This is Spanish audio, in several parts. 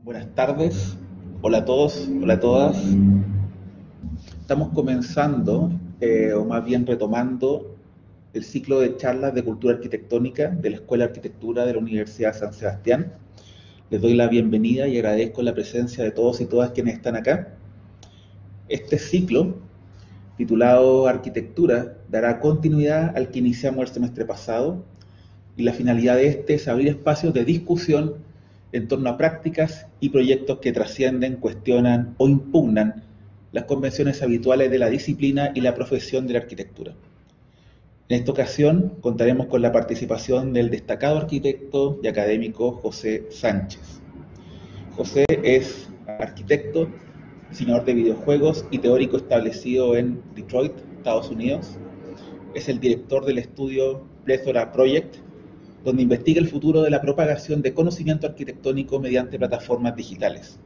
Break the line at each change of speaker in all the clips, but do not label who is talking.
Buenas tardes, hola a todos, hola a todas. Estamos comenzando, o más bien retomando, el ciclo de charlas de cultura arquitectónica de la Escuela de Arquitectura de la Universidad San Sebastián. Les doy la bienvenida y agradezco la presencia de todos y todas quienes están acá. Este ciclo, titulado Arquitectura, dará continuidad al que iniciamos el semestre pasado y la finalidad de este es abrir espacios de discusión en torno a prácticas y proyectos que trascienden, cuestionan o impugnan las convenciones habituales de la disciplina y la profesión de la arquitectura. En esta ocasión contaremos con la participación del destacado arquitecto y académico José Sánchez. José es arquitecto, diseñador de videojuegos y teórico establecido en Detroit, Estados Unidos. Es el director del estudio Plethora Project, donde investiga el futuro de la propagación de conocimiento arquitectónico mediante plataformas digitales.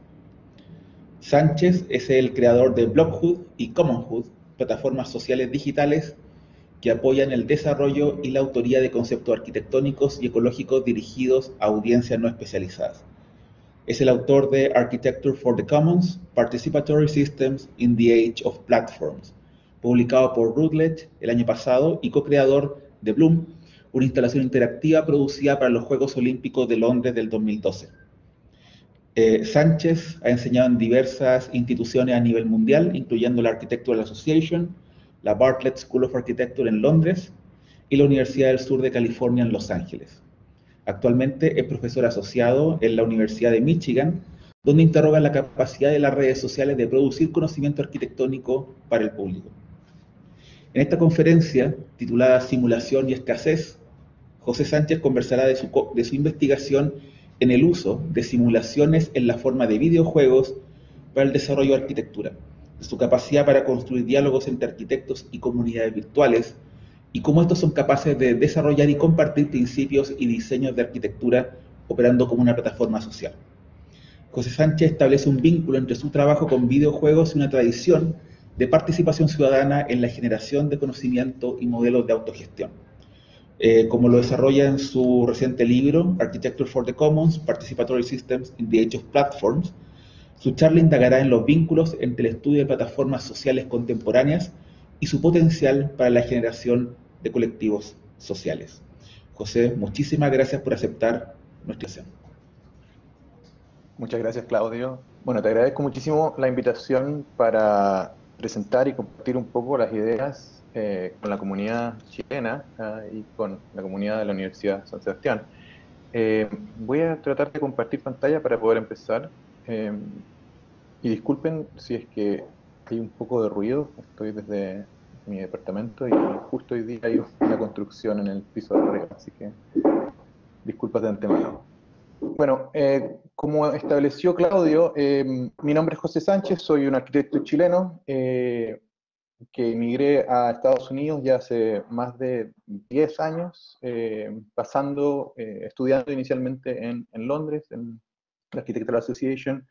Sánchez es el creador de Blockhood y Commonhood, plataformas sociales digitales que apoyan el desarrollo y la autoría de conceptos arquitectónicos y ecológicos dirigidos a audiencias no especializadas. Es el autor de Architecture for the Commons, Participatory Systems in the Age of Platforms, publicado por Routledge el año pasado y co-creador de Bloom, una instalación interactiva producida para los Juegos Olímpicos de Londres del 2012. Sánchez ha enseñado en diversas instituciones a nivel mundial, incluyendo la Architectural Association, la Bartlett School of Architecture en Londres y la Universidad del Sur de California en Los Ángeles. Actualmente es profesor asociado en la Universidad de Michigan, donde interroga la capacidad de las redes sociales de producir conocimiento arquitectónico para el público. En esta conferencia, titulada Simulación y Escasez, José Sánchez conversará de su investigación en el uso de simulaciones en la forma de videojuegos para el desarrollo de arquitectura, de su capacidad para construir diálogos entre arquitectos y comunidades virtuales, y cómo estos son capaces de desarrollar y compartir principios y diseños de arquitectura operando como una plataforma social. José Sánchez establece un vínculo entre su trabajo con videojuegos y una tradición de participación ciudadana en la generación de conocimiento y modelos de autogestión. Como lo desarrolla en su reciente libro, Architecture for the Commons, Participatory Systems in the Age of Platforms, su charla indagará en los vínculos entre el estudio de plataformas sociales contemporáneas y su potencial para la generación de colectivos sociales. José, muchísimas gracias por aceptar nuestra invitación.
Muchas gracias, Claudio. Bueno, te agradezco muchísimo la invitación para presentar y compartir un poco las ideas con la comunidad chilena y con la comunidad de la Universidad San Sebastián. Voy a tratar de compartir pantalla para poder empezar. Y disculpen si es que hay un poco de ruido. Estoy desde mi departamento y justo hoy día hay una construcción en el piso de arriba, así que disculpas de antemano. Bueno, como estableció Claudio, mi nombre es José Sánchez, soy un arquitecto chileno que emigré a Estados Unidos ya hace más de 10 años, estudiando inicialmente en Londres, en la Architectural Association,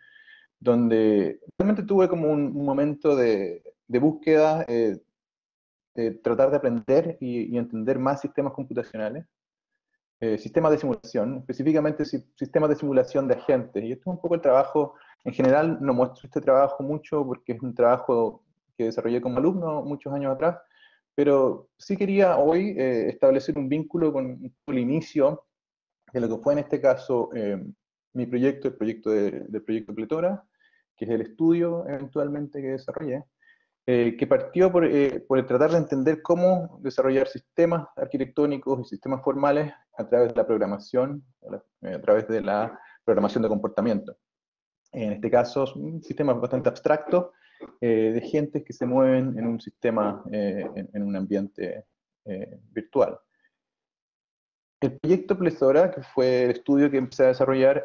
donde realmente tuve como un momento de búsqueda, de tratar de aprender y entender más sistemas computacionales. Sistemas de simulación, específicamente sistemas de simulación de agentes. Y esto es un poco el trabajo, en general no muestro este trabajo mucho porque es un trabajo que desarrollé como alumno muchos años atrás, pero sí quería hoy establecer un vínculo con el inicio de lo que fue en este caso mi proyecto, del proyecto Plethora, que es el estudio eventualmente que desarrollé, que partió por el tratar de entender cómo desarrollar sistemas arquitectónicos y sistemas formales a través de la programación, a través de la programación de comportamiento. En este caso, es un sistema bastante abstracto de gentes que se mueven en un sistema, en un ambiente virtual. El proyecto Plethora, que fue el estudio que empecé a desarrollar,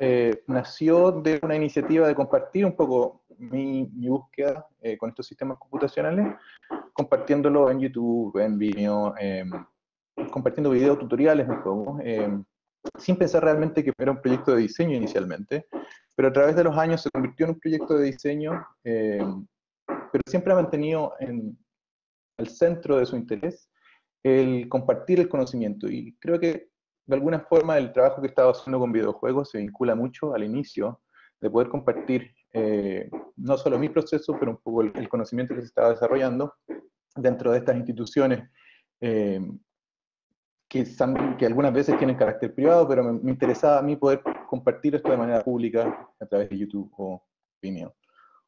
nació de una iniciativa de compartir un poco mi búsqueda con estos sistemas computacionales, compartiéndolo en YouTube, en Vimeo, compartiendo videos tutoriales un poco, sin pensar realmente que era un proyecto de diseño inicialmente, pero a través de los años se convirtió en un proyecto de diseño, pero siempre ha mantenido al centro de su interés el compartir el conocimiento, y creo que de alguna forma el trabajo que estaba haciendo con videojuegos se vincula mucho al inicio de poder compartir no solo mi proceso, pero un poco el conocimiento que se estaba desarrollando dentro de estas instituciones que algunas veces tienen carácter privado, pero me interesaba a mí poder compartir esto de manera pública a través de YouTube o Vimeo.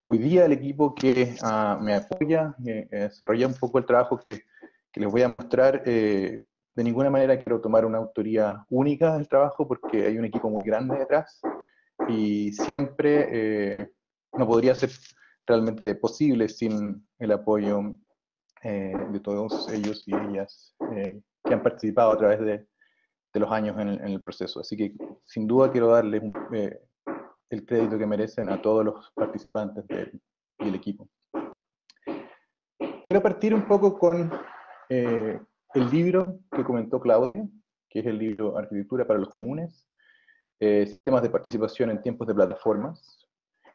Hoy día el equipo que me apoya, desarrolla un poco el trabajo que les voy a mostrar, de ninguna manera quiero tomar una autoría única del trabajo porque hay un equipo muy grande detrás y siempre no podría ser realmente posible sin el apoyo de todos ellos y ellas que han participado a través de los años en el proceso. Así que sin duda quiero darles el crédito que merecen a todos los participantes y el equipo. Quiero partir un poco con el libro que comentó Claudia, que es el libro Arquitectura para los Comunes, Sistemas de Participación en Tiempos de Plataformas,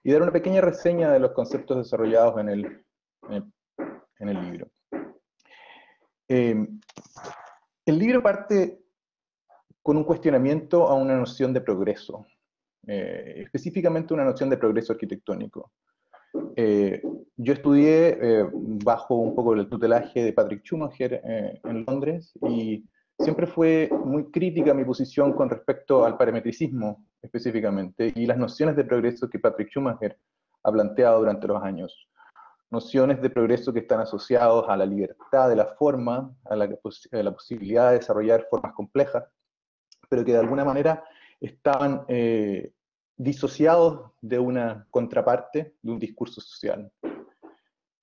y dar una pequeña reseña de los conceptos desarrollados en el libro. El libro parte con un cuestionamiento a una noción de progreso, específicamente una noción de progreso arquitectónico. Yo estudié bajo un poco el tutelaje de Patrick Schumacher en Londres y siempre fue muy crítica mi posición con respecto al parametricismo específicamente y las nociones de progreso que Patrick Schumacher ha planteado durante los años. Nociones de progreso que están asociados a la libertad de la forma, a la posibilidad de desarrollar formas complejas, pero que de alguna manera estaban disociados de una contraparte, de un discurso social.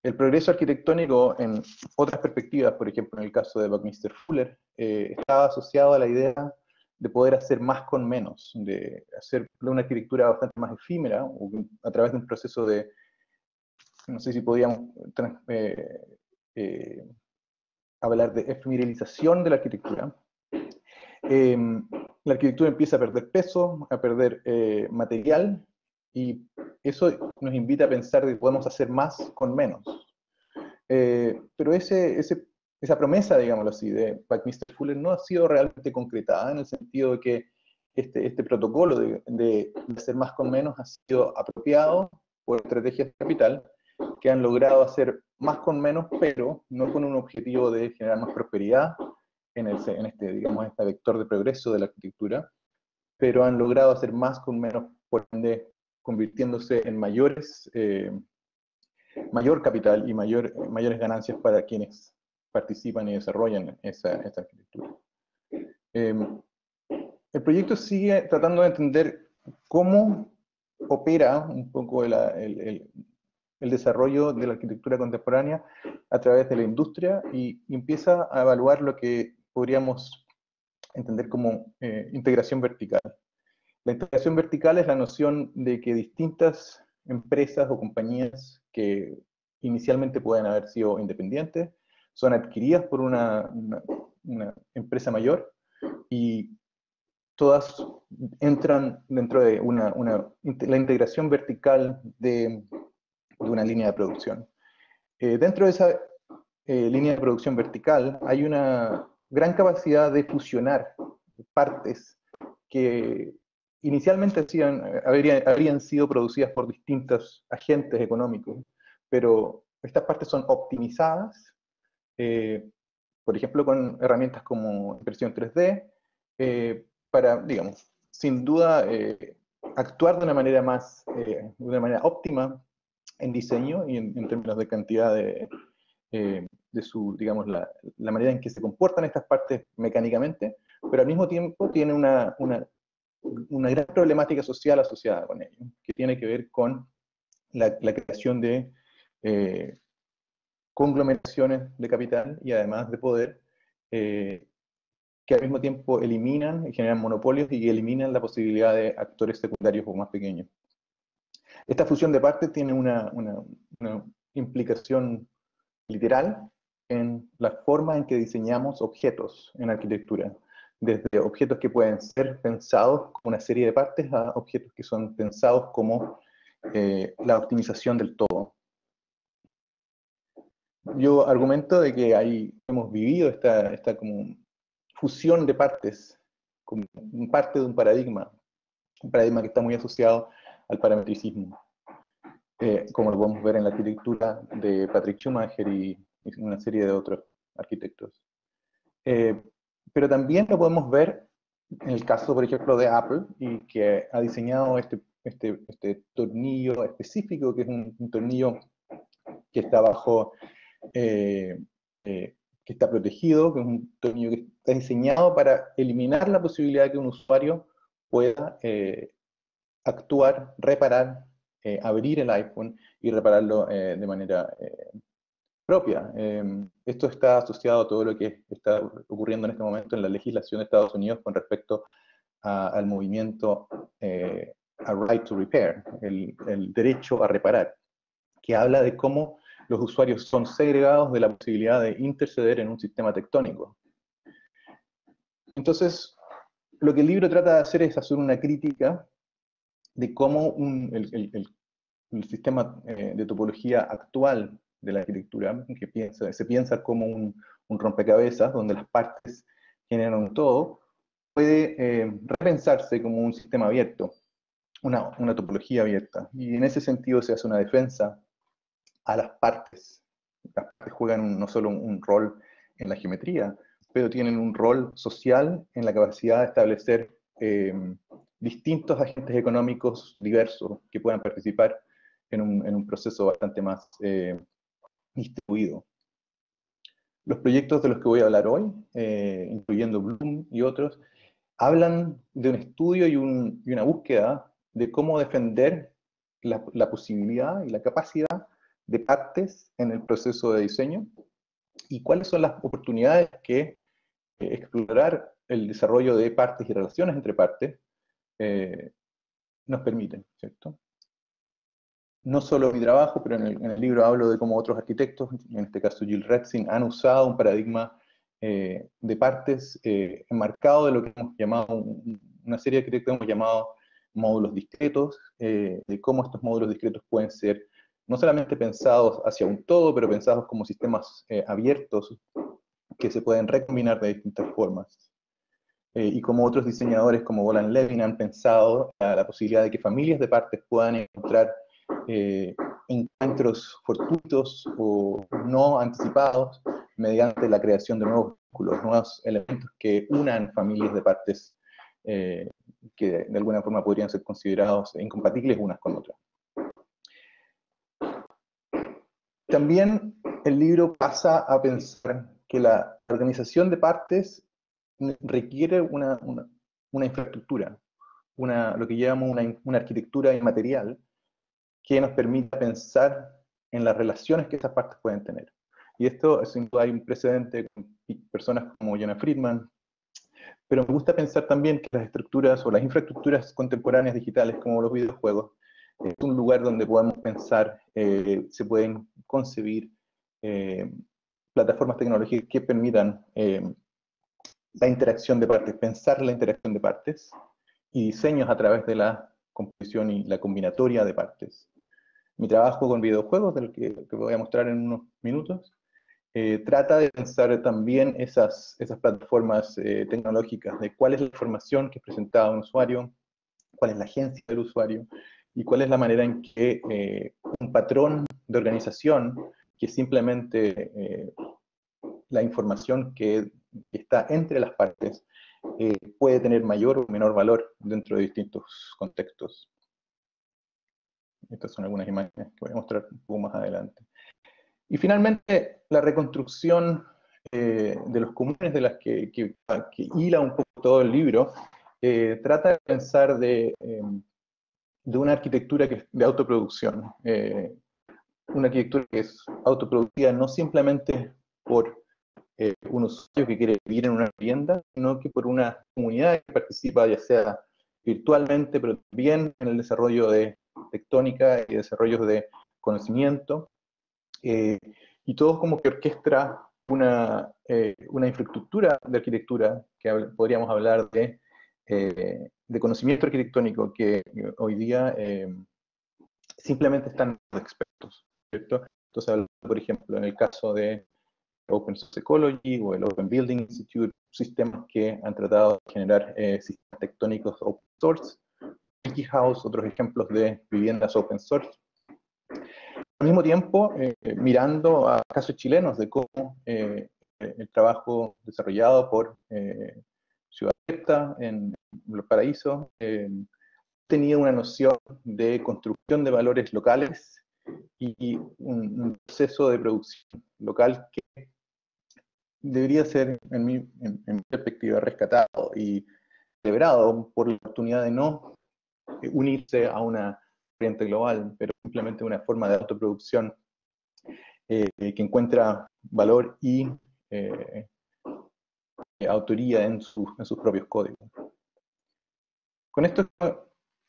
El progreso arquitectónico en otras perspectivas, por ejemplo en el caso de Buckminster Fuller, estaba asociado a la idea de poder hacer más con menos, de hacer una arquitectura bastante más efímera, a través de un proceso de, no sé si podíamos hablar de efemerilización de la arquitectura. La arquitectura empieza a perder peso, a perder material, y eso nos invita a pensar que podemos hacer más con menos. Pero esa promesa, digámoslo así, de Buckminster Fuller no ha sido realmente concretada, en el sentido de que este protocolo de hacer más con menos ha sido apropiado por estrategias de capital que han logrado hacer más con menos, pero no con un objetivo de generar más prosperidad en este vector de progreso de la arquitectura, pero han logrado hacer más con menos, por ende convirtiéndose en mayor capital y mayores ganancias para quienes participan y desarrollan esa arquitectura. El proyecto sigue tratando de entender cómo opera un poco el desarrollo de la arquitectura contemporánea a través de la industria y empieza a evaluar lo que podríamos entender como integración vertical. La integración vertical es la noción de que distintas empresas o compañías que inicialmente pueden haber sido independientes son adquiridas por una empresa mayor y todas entran dentro de la integración vertical de una línea de producción. Dentro de esa línea de producción vertical hay una gran capacidad de fusionar partes que inicialmente habrían sido producidas por distintos agentes económicos, pero estas partes son optimizadas, por ejemplo, con herramientas como impresión 3D, para, digamos, sin duda, actuar de una manera óptima en diseño y en términos de cantidad digamos, la manera en que se comportan estas partes mecánicamente, pero al mismo tiempo tiene una gran problemática social asociada con ello, que tiene que ver con la creación de conglomeraciones de capital y además de poder, que al mismo tiempo eliminan y generan monopolios y eliminan la posibilidad de actores secundarios o más pequeños. Esta fusión de partes tiene una implicación literal en la forma en que diseñamos objetos en arquitectura, desde objetos que pueden ser pensados como una serie de partes a objetos que son pensados como la optimización del todo. Yo argumento de que hemos vivido esta como fusión de partes, como parte de un paradigma que está muy asociado al parametricismo, como lo podemos ver en la arquitectura de Patrick Schumacher y una serie de otros arquitectos. Pero también lo podemos ver en el caso, por ejemplo, de Apple, y que ha diseñado este tornillo específico, que es un tornillo que está bajo, que está protegido, que es un tornillo que está diseñado para eliminar la posibilidad de que un usuario pueda actuar, reparar, abrir el iPhone y repararlo de manera propia. Esto está asociado a todo lo que está ocurriendo en este momento en la legislación de Estados Unidos con respecto al movimiento a right to repair, el derecho a reparar, que habla de cómo los usuarios son segregados de la posibilidad de interceder en un sistema tectónico. Entonces, lo que el libro trata de hacer es hacer una crítica de cómo el sistema de topología actual de la arquitectura, que se piensa como un rompecabezas, donde las partes generan un todo, puede repensarse como un sistema abierto, una topología abierta. Y en ese sentido se hace una defensa a las partes. Las partes juegan no solo un rol en la geometría, pero tienen un rol social en la capacidad de establecer distintos agentes económicos diversos que puedan participar en un proceso bastante más distribuido. Los proyectos de los que voy a hablar hoy, incluyendo Bloom y otros, hablan de un estudio y una búsqueda de cómo defender la posibilidad y la capacidad de partes en el proceso de diseño y cuáles son las oportunidades que explorar el desarrollo de partes y relaciones entre partes nos permiten, ¿cierto? No solo mi trabajo, pero en el libro hablo de cómo otros arquitectos, en este caso Gilles Retzin, han usado un paradigma de partes enmarcado de lo que hemos llamado, una serie de arquitectos hemos llamado módulos discretos, de cómo estos módulos discretos pueden ser no solamente pensados hacia un todo, pero pensados como sistemas abiertos que se pueden recombinar de distintas formas. Y como otros diseñadores como Bolan Levin han pensado la posibilidad de que familias de partes puedan encontrar encuentros fortuitos o no anticipados mediante la creación de nuevos vínculos, nuevos elementos que unan familias de partes que de alguna forma podrían ser considerados incompatibles unas con otras. También el libro pasa a pensar que la organización de partes requiere una infraestructura, lo que llamamos una arquitectura inmaterial que nos permita pensar en las relaciones que esas partes pueden tener. Y esto, sin duda, hay un precedente con personas como Jonah Friedman, pero me gusta pensar también que las estructuras o las infraestructuras contemporáneas digitales, como los videojuegos, es un lugar donde podemos pensar, se pueden concebir plataformas tecnológicas que permitan la interacción de partes, pensar la interacción de partes, y diseños a través de la composición y la combinatoria de partes. Mi trabajo con videojuegos, del que voy a mostrar en unos minutos, trata de pensar también esas plataformas tecnológicas, de cuál es la información que es presentada a un usuario, cuál es la agencia del usuario, y cuál es la manera en que un patrón de organización, que simplemente la información que está entre las partes, puede tener mayor o menor valor dentro de distintos contextos. Estas son algunas imágenes que voy a mostrar un poco más adelante. Y finalmente, la reconstrucción de los comunes de las que hila un poco todo el libro, trata de pensar de una arquitectura que es de autoproducción. Una arquitectura que es autoproducida no simplemente por un usuario que quiere vivir en una vivienda, sino que por una comunidad que participa, ya sea virtualmente, pero también en el desarrollo de tectónica y desarrollos de conocimiento, y todo como que orquestra una infraestructura de arquitectura, que podríamos hablar de conocimiento arquitectónico, que hoy día simplemente están los expertos, ¿cierto? Entonces, por ejemplo, en el caso de Open Source Ecology o el Open Building Institute, sistemas que han tratado de generar sistemas tectónicos open source, House, otros ejemplos de viviendas open source. Al mismo tiempo, mirando a casos chilenos de cómo el trabajo desarrollado por Ciudad Abierta en Valparaíso tenía una noción de construcción de valores locales y un proceso de producción local que debería ser, en mi perspectiva, rescatado y celebrado por la oportunidad de no unirse a una corriente global, pero simplemente una forma de autoproducción que encuentra valor y autoría en sus propios códigos. Con esto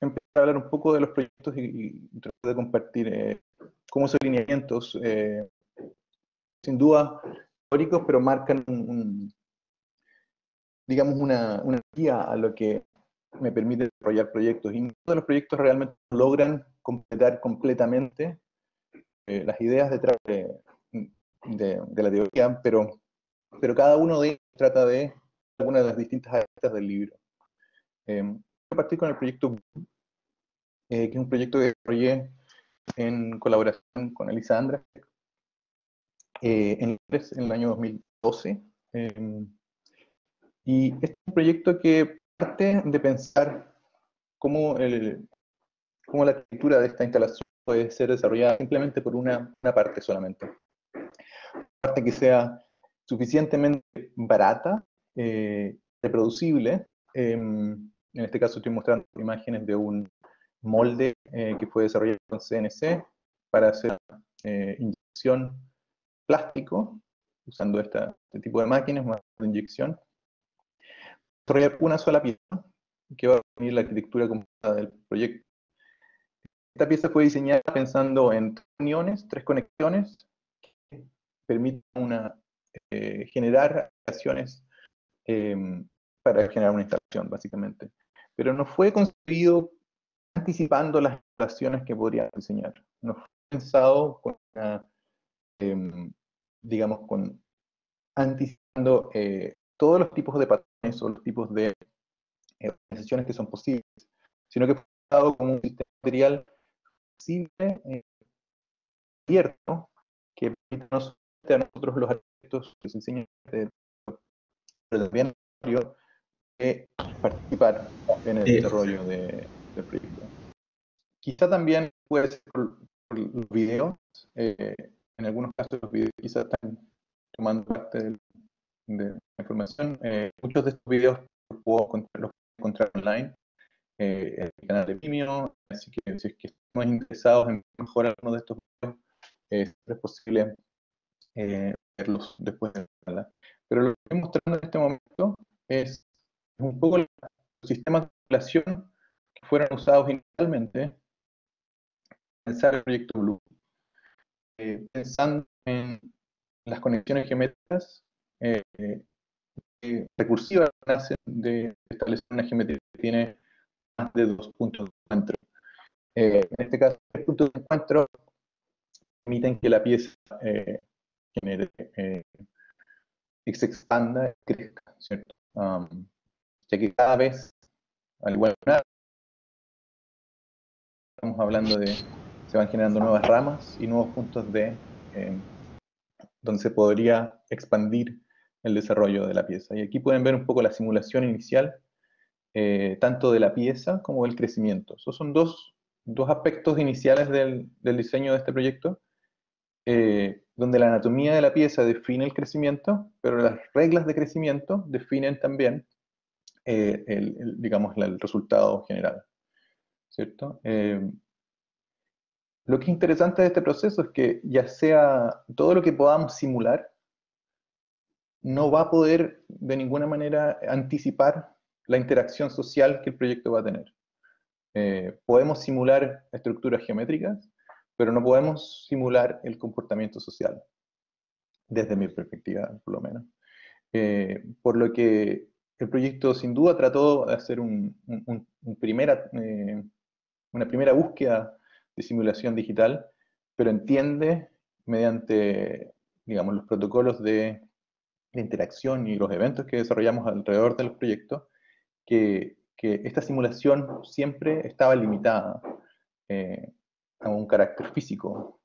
empecé a hablar un poco de los proyectos y tratar de compartir cómo esos lineamientos, sin duda históricos, pero marcan digamos una guía a lo que me permite desarrollar proyectos. Y muchos de los proyectos realmente logran completar completamente las ideas detrás de la teoría, pero cada uno de ellos trata de alguna de las distintas aristas del libro. Voy a partir con el proyecto, que es un proyecto que desarrollé en colaboración con Elisa Andra en el año 2012. Y este es un proyecto que parte de pensar cómo la arquitectura de esta instalación puede ser desarrollada simplemente por una parte solamente. Una parte que sea suficientemente barata, reproducible. En este caso estoy mostrando imágenes de un molde que fue desarrollado con CNC para hacer inyección plástico, usando este tipo de máquinas, una de inyección. Desarrollar una sola pieza que va a definir la arquitectura completa del proyecto. Esta pieza fue diseñada pensando en tres conexiones que permiten generar acciones para generar una instalación, básicamente. Pero no fue concebido anticipando las instalaciones que podrían diseñar. No fue pensado con digamos, anticipando todos los tipos de patrones o los tipos de organizaciones que son posibles, sino que fue pensado como un sistema material flexible, abierto, que permite no solamente a nosotros los arquitectos que se enseñan, pero también participar en el desarrollo del proyecto. Quizá también puede ser por los videos. En algunos casos los videos quizá están tomando parte de la información. Muchos de estos videos los puedo encontrar online en el canal de Vimeo, así que si es que estamos interesados en mejorar alguno de estos videos, siempre es posible verlos después de la charla. Pero lo que estoy mostrando en este momento es un poco los sistemas de relación que fueron usados inicialmente para pensar el proyecto Blue. Pensando en las conexiones geométricas recursivas nacen de establecer una geometría que tiene más de 2 puntos de encuentro. En este caso, 3 puntos de encuentro permiten que la pieza genere, que se expanda y crezca, ¿cierto? Ya que cada vez, al igual que estamos hablando de, se van generando nuevas ramas y nuevos puntos donde se podría expandir el desarrollo de la pieza. Y aquí pueden ver un poco la simulación inicial, tanto de la pieza como del crecimiento. Esos son dos aspectos iniciales del diseño de este proyecto, donde la anatomía de la pieza define el crecimiento, pero las reglas de crecimiento definen también, digamos, el resultado general, ¿cierto? Lo que es interesante de este proceso es que ya sea todo lo que podamos simular, no va a poder de ninguna manera anticipar la interacción social que el proyecto va a tener. Podemos simular estructuras geométricas, pero no podemos simular el comportamiento social, desde mi perspectiva, por lo menos. Por lo que el proyecto sin duda trató de hacer una primera búsqueda de simulación digital, pero entiende mediante, digamos, los protocolos de interacción y los eventos que desarrollamos alrededor del proyecto, que que esta simulación siempre estaba limitada a un carácter físico,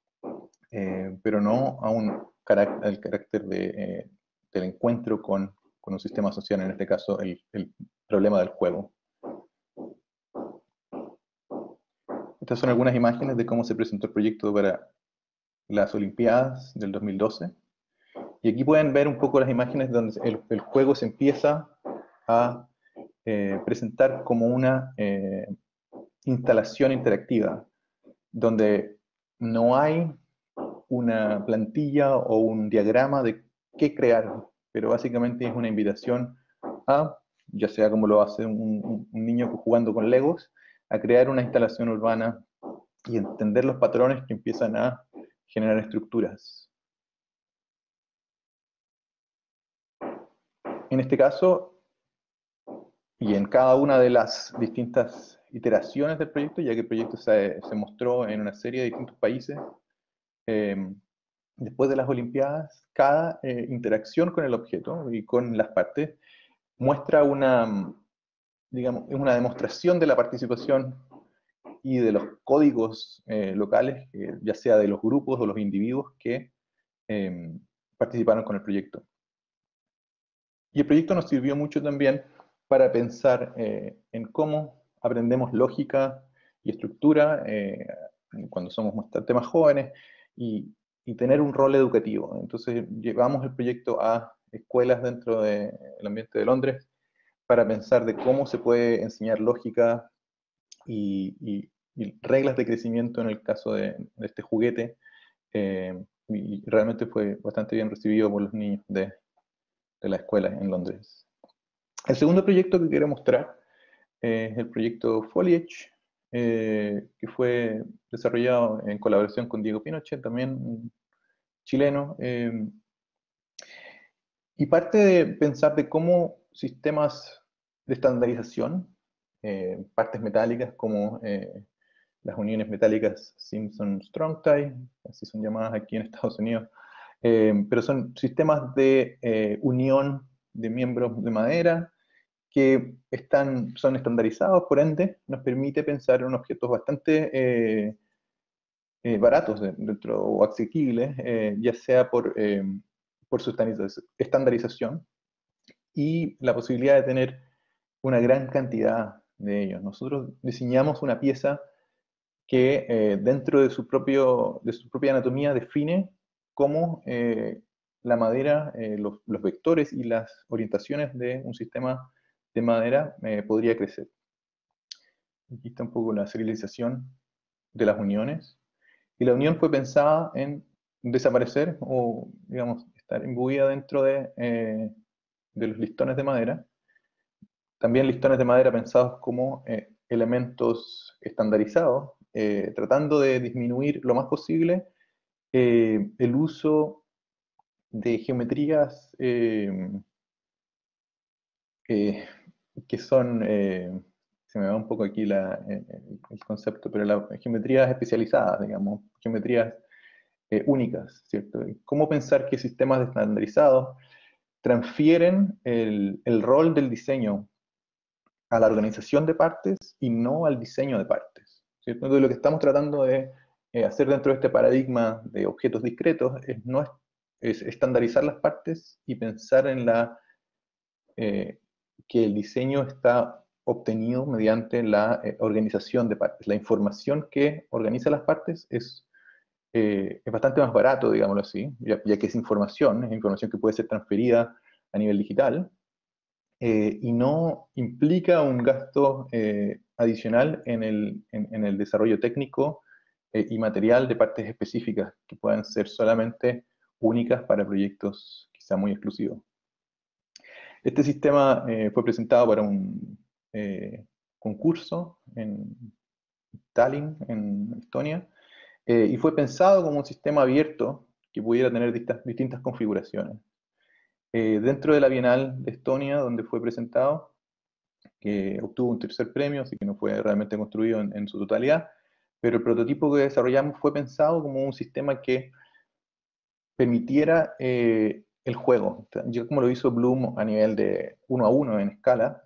pero no a al carácter del encuentro con un sistema social, en este caso el problema del juego. Estas son algunas imágenes de cómo se presentó el proyecto para las Olimpiadas del 2012. Y aquí pueden ver un poco las imágenes donde el juego se empieza a presentar como una instalación interactiva, donde no hay una plantilla o un diagrama de qué crear, pero básicamente es una invitación a, ya sea como lo hace un niño jugando con Legos, a crear una instalación urbana y entender los patrones que empiezan a generar estructuras. En este caso, y en cada una de las distintas iteraciones del proyecto, ya que el proyecto se mostró en una serie de distintos países, después de las Olimpiadas, cada interacción con el objeto y con las partes muestra digamos, una demostración de la participación y de los códigos locales, ya sea de los grupos o los individuos que participaron con el proyecto. Y el proyecto nos sirvió mucho también para pensar en cómo aprendemos lógica y estructura cuando somos bastante más jóvenes y tener un rol educativo. Entonces llevamos el proyecto a escuelas dentro del ambiente de Londres para pensar de cómo se puede enseñar lógica y reglas de crecimiento en el caso de este juguete. Y realmente fue bastante bien recibido por los niños de la escuela en Londres. El segundo proyecto que quiero mostrar es el proyecto Foliage, que fue desarrollado en colaboración con Diego Pinochet, también chileno, y parte de pensar de cómo sistemas de estandarización, partes metálicas como las uniones metálicas Simpson-Strong-Tie, así son llamadas aquí en Estados Unidos, pero son sistemas de unión de miembros de madera que son estandarizados, por ende, nos permite pensar en objetos bastante baratos dentro, o asequibles, ya sea por su estandarización y la posibilidad de tener una gran cantidad de ellos. Nosotros diseñamos una pieza que dentro de su propia anatomía define cómo la madera, los vectores y las orientaciones de un sistema de madera podría crecer. Aquí está un poco la serialización de las uniones. Y la unión fue pensada en desaparecer o, digamos, estar imbuida dentro de los listones de madera. También listones de madera pensados como elementos estandarizados, tratando de disminuir lo más posible el uso de geometrías que son, se me va un poco aquí el concepto, pero las geometrías especializadas, digamos, geometrías únicas, ¿cierto? ¿Cómo pensar que sistemas estandarizados transfieren el rol del diseño a la organización de partes y no al diseño de partes, ¿cierto? Entonces lo que estamos tratando de hacer dentro de este paradigma de objetos discretos es estandarizar las partes y pensar en que el diseño está obtenido mediante la organización de partes. La información que organiza las partes es bastante más barato, digámoslo así, ya que es información que puede ser transferida a nivel digital, y no implica un gasto adicional en el desarrollo técnico y material de partes específicas que puedan ser solamente únicas para proyectos quizá muy exclusivos. Este sistema fue presentado para un concurso en Tallinn, en Estonia, y fue pensado como un sistema abierto que pudiera tener distintas configuraciones. Dentro de la Bienal de Estonia, donde fue presentado, que obtuvo un tercer premio, así que no fue realmente construido en su totalidad, pero el prototipo que desarrollamos fue pensado como un sistema que permitiera el juego. Ya como lo hizo Bloom a nivel de 1 a 1 en escala,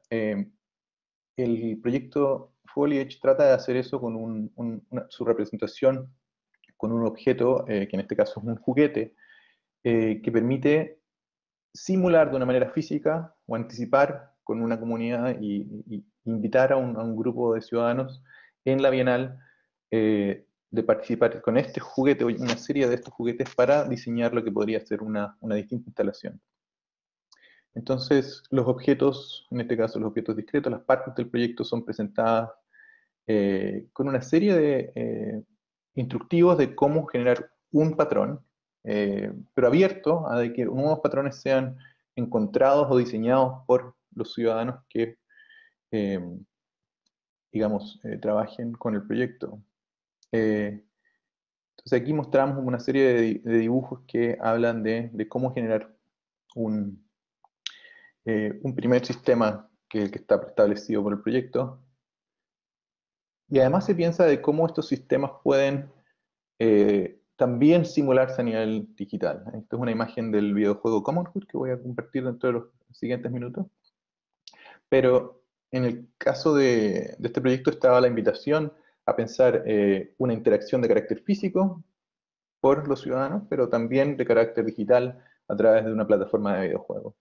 el proyecto Foliage trata de hacer eso con su representación con un objeto, que en este caso es un juguete, que permite simular de una manera física o anticipar con una comunidad y invitar a un grupo de ciudadanos en la Bienal de participar con este juguete o una serie de estos juguetes para diseñar lo que podría ser una distinta instalación. Entonces, los objetos, en este caso los objetos discretos, las partes del proyecto son presentadas con una serie de instructivos de cómo generar un patrón, pero abierto a de que nuevos patrones sean encontrados o diseñados por los ciudadanos que, eh, digamos, trabajen con el proyecto. Eh, entonces aquí mostramos una serie de dibujos que hablan de cómo generar un, un primer sistema que está establecido por el proyecto. Y además se piensa de cómo estos sistemas pueden también simularse a nivel digital. Esta es una imagen del videojuego Commonhood que voy a compartir dentro de los siguientes minutos. Pero en el caso de este proyecto estaba la invitación a pensar una interacción de carácter físico por los ciudadanos, pero también de carácter digital a través de una plataforma de videojuegos.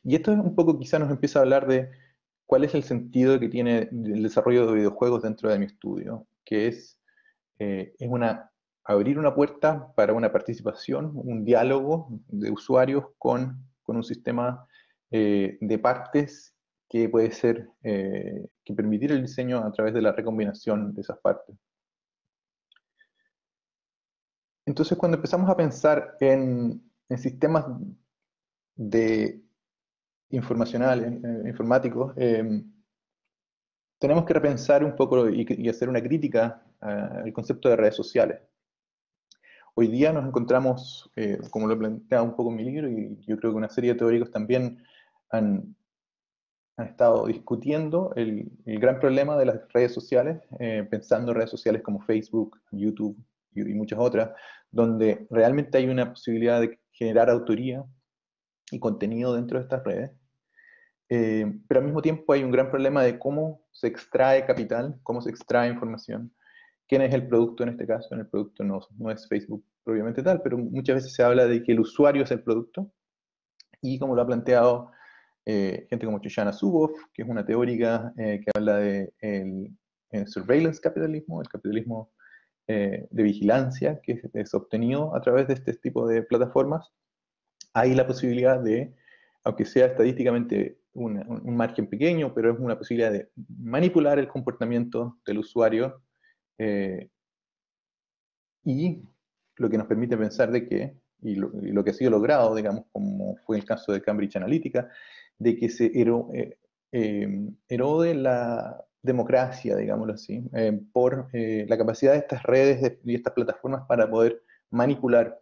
Y esto un poco quizá nos empieza a hablar de cuál es el sentido que tiene el desarrollo de videojuegos dentro de mi estudio, que es abrir una puerta para una participación, un diálogo de usuarios con un sistema de partes que puede ser, que permitir el diseño a través de la recombinación de esas partes. Entonces, cuando empezamos a pensar en sistemas de informacionales, informáticos, tenemos que repensar un poco y hacer una crítica al concepto de redes sociales. Hoy día nos encontramos, como lo he planteado un poco en mi libro, y yo creo que una serie de teóricos también han, han estado discutiendo el gran problema de las redes sociales, pensando en redes sociales como Facebook, YouTube y muchas otras, donde realmente hay una posibilidad de generar autoría y contenido dentro de estas redes. Pero al mismo tiempo hay un gran problema de cómo se extrae capital, cómo se extrae información, quién es el producto en este caso. En el producto no es Facebook propiamente tal, pero muchas veces se habla de que el usuario es el producto, y como lo ha planteado gente como Shoshana Zuboff, que es una teórica que habla de el surveillance capitalismo, el capitalismo de vigilancia que es obtenido a través de este tipo de plataformas, hay la posibilidad de, aunque sea estadísticamente un margen pequeño, pero es una posibilidad de manipular el comportamiento del usuario, y lo que nos permite pensar de que, y lo que ha sido logrado, digamos, como fue el caso de Cambridge Analytica, de que se erode la democracia, digámoslo así, por la capacidad de estas redes y estas plataformas para poder manipular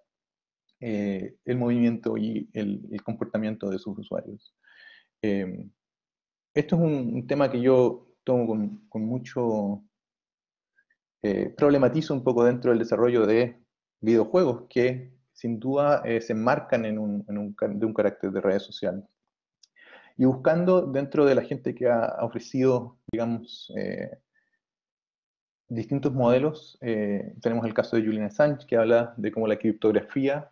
el movimiento y el comportamiento de sus usuarios. Esto es un tema que yo tomo con mucho, problematizo un poco dentro del desarrollo de videojuegos que sin duda se enmarcan de un carácter de redes sociales. Y buscando dentro de la gente que ha ofrecido, digamos, distintos modelos, tenemos el caso de Julian Assange, que habla de cómo la criptografía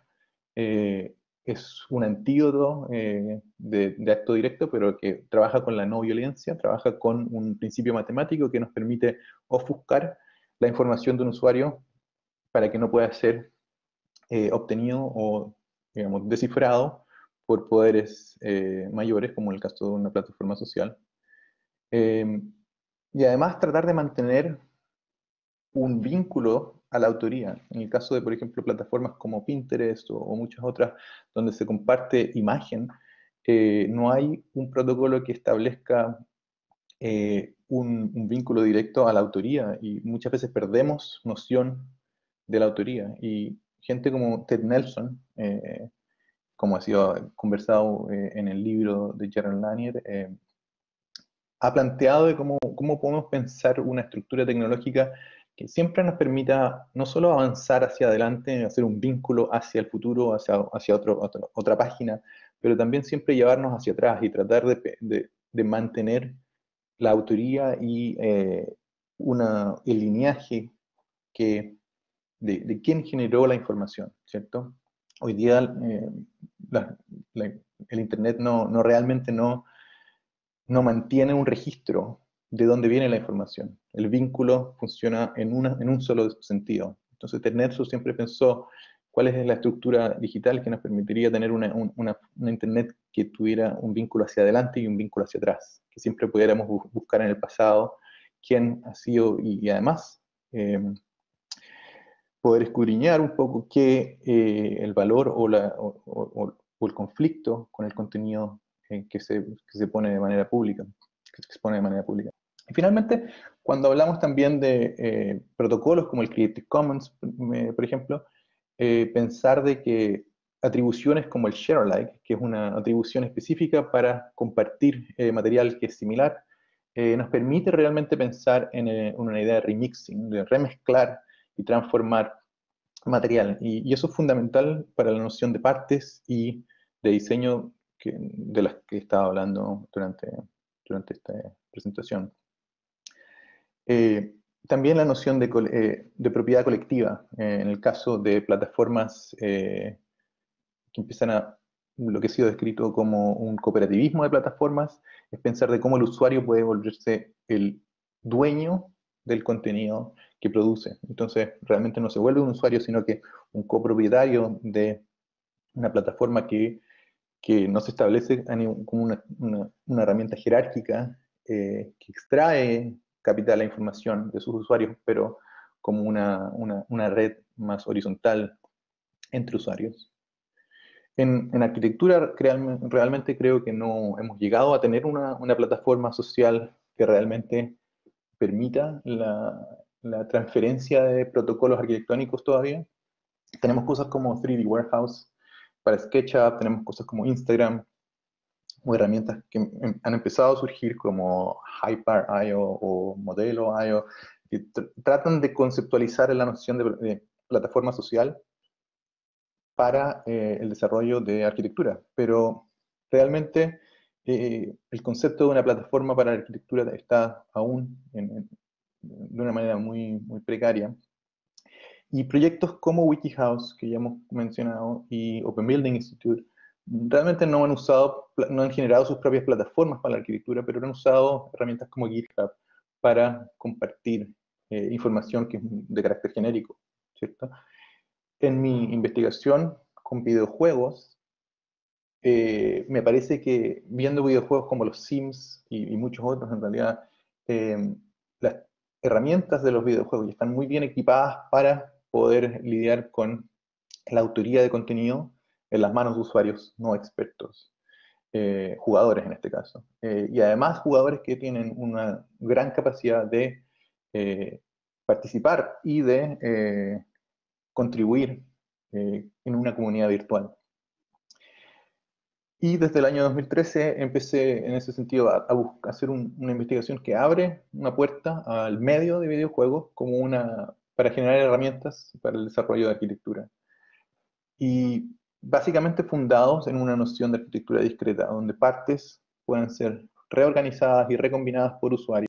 es un antídoto de acto directo, pero que trabaja con la no violencia, trabaja con un principio matemático que nos permite ofuscar la información de un usuario para que no pueda ser obtenido o, digamos, descifrado por poderes mayores, como en el caso de una plataforma social. Eh, y además tratar de mantener un vínculo a la autoría. En el caso de, por ejemplo, plataformas como Pinterest o muchas otras donde se comparte imagen, no hay un protocolo que establezca un vínculo directo a la autoría, y muchas veces perdemos noción de la autoría. Y gente como Ted Nelson, como ha sido conversado en el libro de Jaron Lanier, ha planteado de cómo podemos pensar una estructura tecnológica que siempre nos permita no solo avanzar hacia adelante, hacer un vínculo hacia el futuro, hacia otra página, pero también siempre llevarnos hacia atrás y tratar de mantener la autoría y el lineaje de quién generó la información, ¿cierto? Hoy día la- el Internet realmente no mantiene un registro de dónde viene la información. El vínculo funciona en un solo sentido. Entonces, Nexus siempre pensó cuál es la estructura digital que nos permitiría tener una Internet que tuviera un vínculo hacia adelante y un vínculo hacia atrás, que siempre pudiéramos buscar en el pasado quién ha sido y además poder escudriñar un poco el valor o el conflicto con el contenido que se pone de manera pública, que se expone de manera pública. Y finalmente, cuando hablamos también de protocolos como el Creative Commons, por ejemplo, pensar de que atribuciones como el share alike, que es una atribución específica para compartir material que es similar, nos permite realmente pensar en una idea de remixing, de remezclar y transformar material. Y eso es fundamental para la noción de partes y de diseño de las que estaba hablando durante esta presentación. También la noción de propiedad colectiva, en el caso de plataformas que empiezan lo que ha sido descrito como un cooperativismo de plataformas, es pensar de cómo el usuario puede volverse el dueño del contenido que produce. Entonces, realmente no se vuelve un usuario, sino que un copropietario de una plataforma que no se establece como una herramienta jerárquica que extrae capital e información de sus usuarios, pero como una red más horizontal entre usuarios. En arquitectura realmente creo que no hemos llegado a tener una plataforma social que realmente permita la transferencia de protocolos arquitectónicos todavía. Tenemos cosas como 3D Warehouse para SketchUp, tenemos cosas como Instagram, o herramientas que han empezado a surgir como Hyper.io o Modelo.io, que tratan de conceptualizar la noción de plataforma social para el desarrollo de arquitectura. Pero realmente el concepto de una plataforma para la arquitectura está aún de una manera muy precaria. Y proyectos como WikiHow, que ya hemos mencionado, y Open Building Institute, realmente no han generado sus propias plataformas para la arquitectura, pero han usado herramientas como GitHub para compartir información que es de carácter genérico, ¿cierto? En mi investigación con videojuegos, me parece que viendo videojuegos como los Sims y muchos otros, en realidad, las herramientas de los videojuegos ya están muy bien equipadas para poder lidiar con la autoría de contenido en las manos de usuarios no expertos, jugadores en este caso. Y además jugadores que tienen una gran capacidad de participar y de contribuir en una comunidad virtual. Y desde el año 2013 empecé en ese sentido a hacer una investigación que abre una puerta al medio de videojuegos como para generar herramientas para el desarrollo de arquitectura. Y básicamente fundados en una noción de arquitectura discreta, donde partes pueden ser reorganizadas y recombinadas por usuario,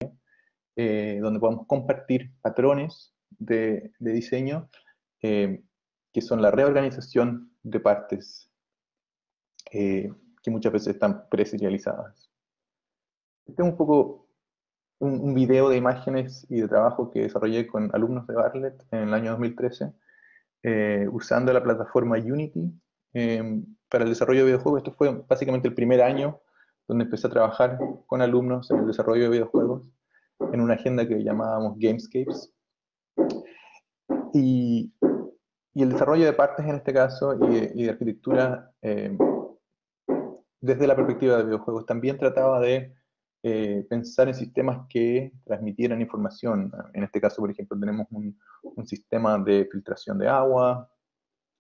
donde podemos compartir patrones de diseño que son la reorganización de partes que muchas veces están preserializadas. Este es un poco un video de imágenes y de trabajo que desarrollé con alumnos de Bartlett en el año 2013, usando la plataforma Unity para el desarrollo de videojuegos. Esto fue básicamente el primer año donde empecé a trabajar con alumnos en el desarrollo de videojuegos en una agenda que llamábamos Gamescapes. Y el desarrollo de partes en este caso y de arquitectura desde la perspectiva de videojuegos también trataba de pensar en sistemas que transmitieran información. En este caso, por ejemplo, tenemos un sistema de filtración de agua,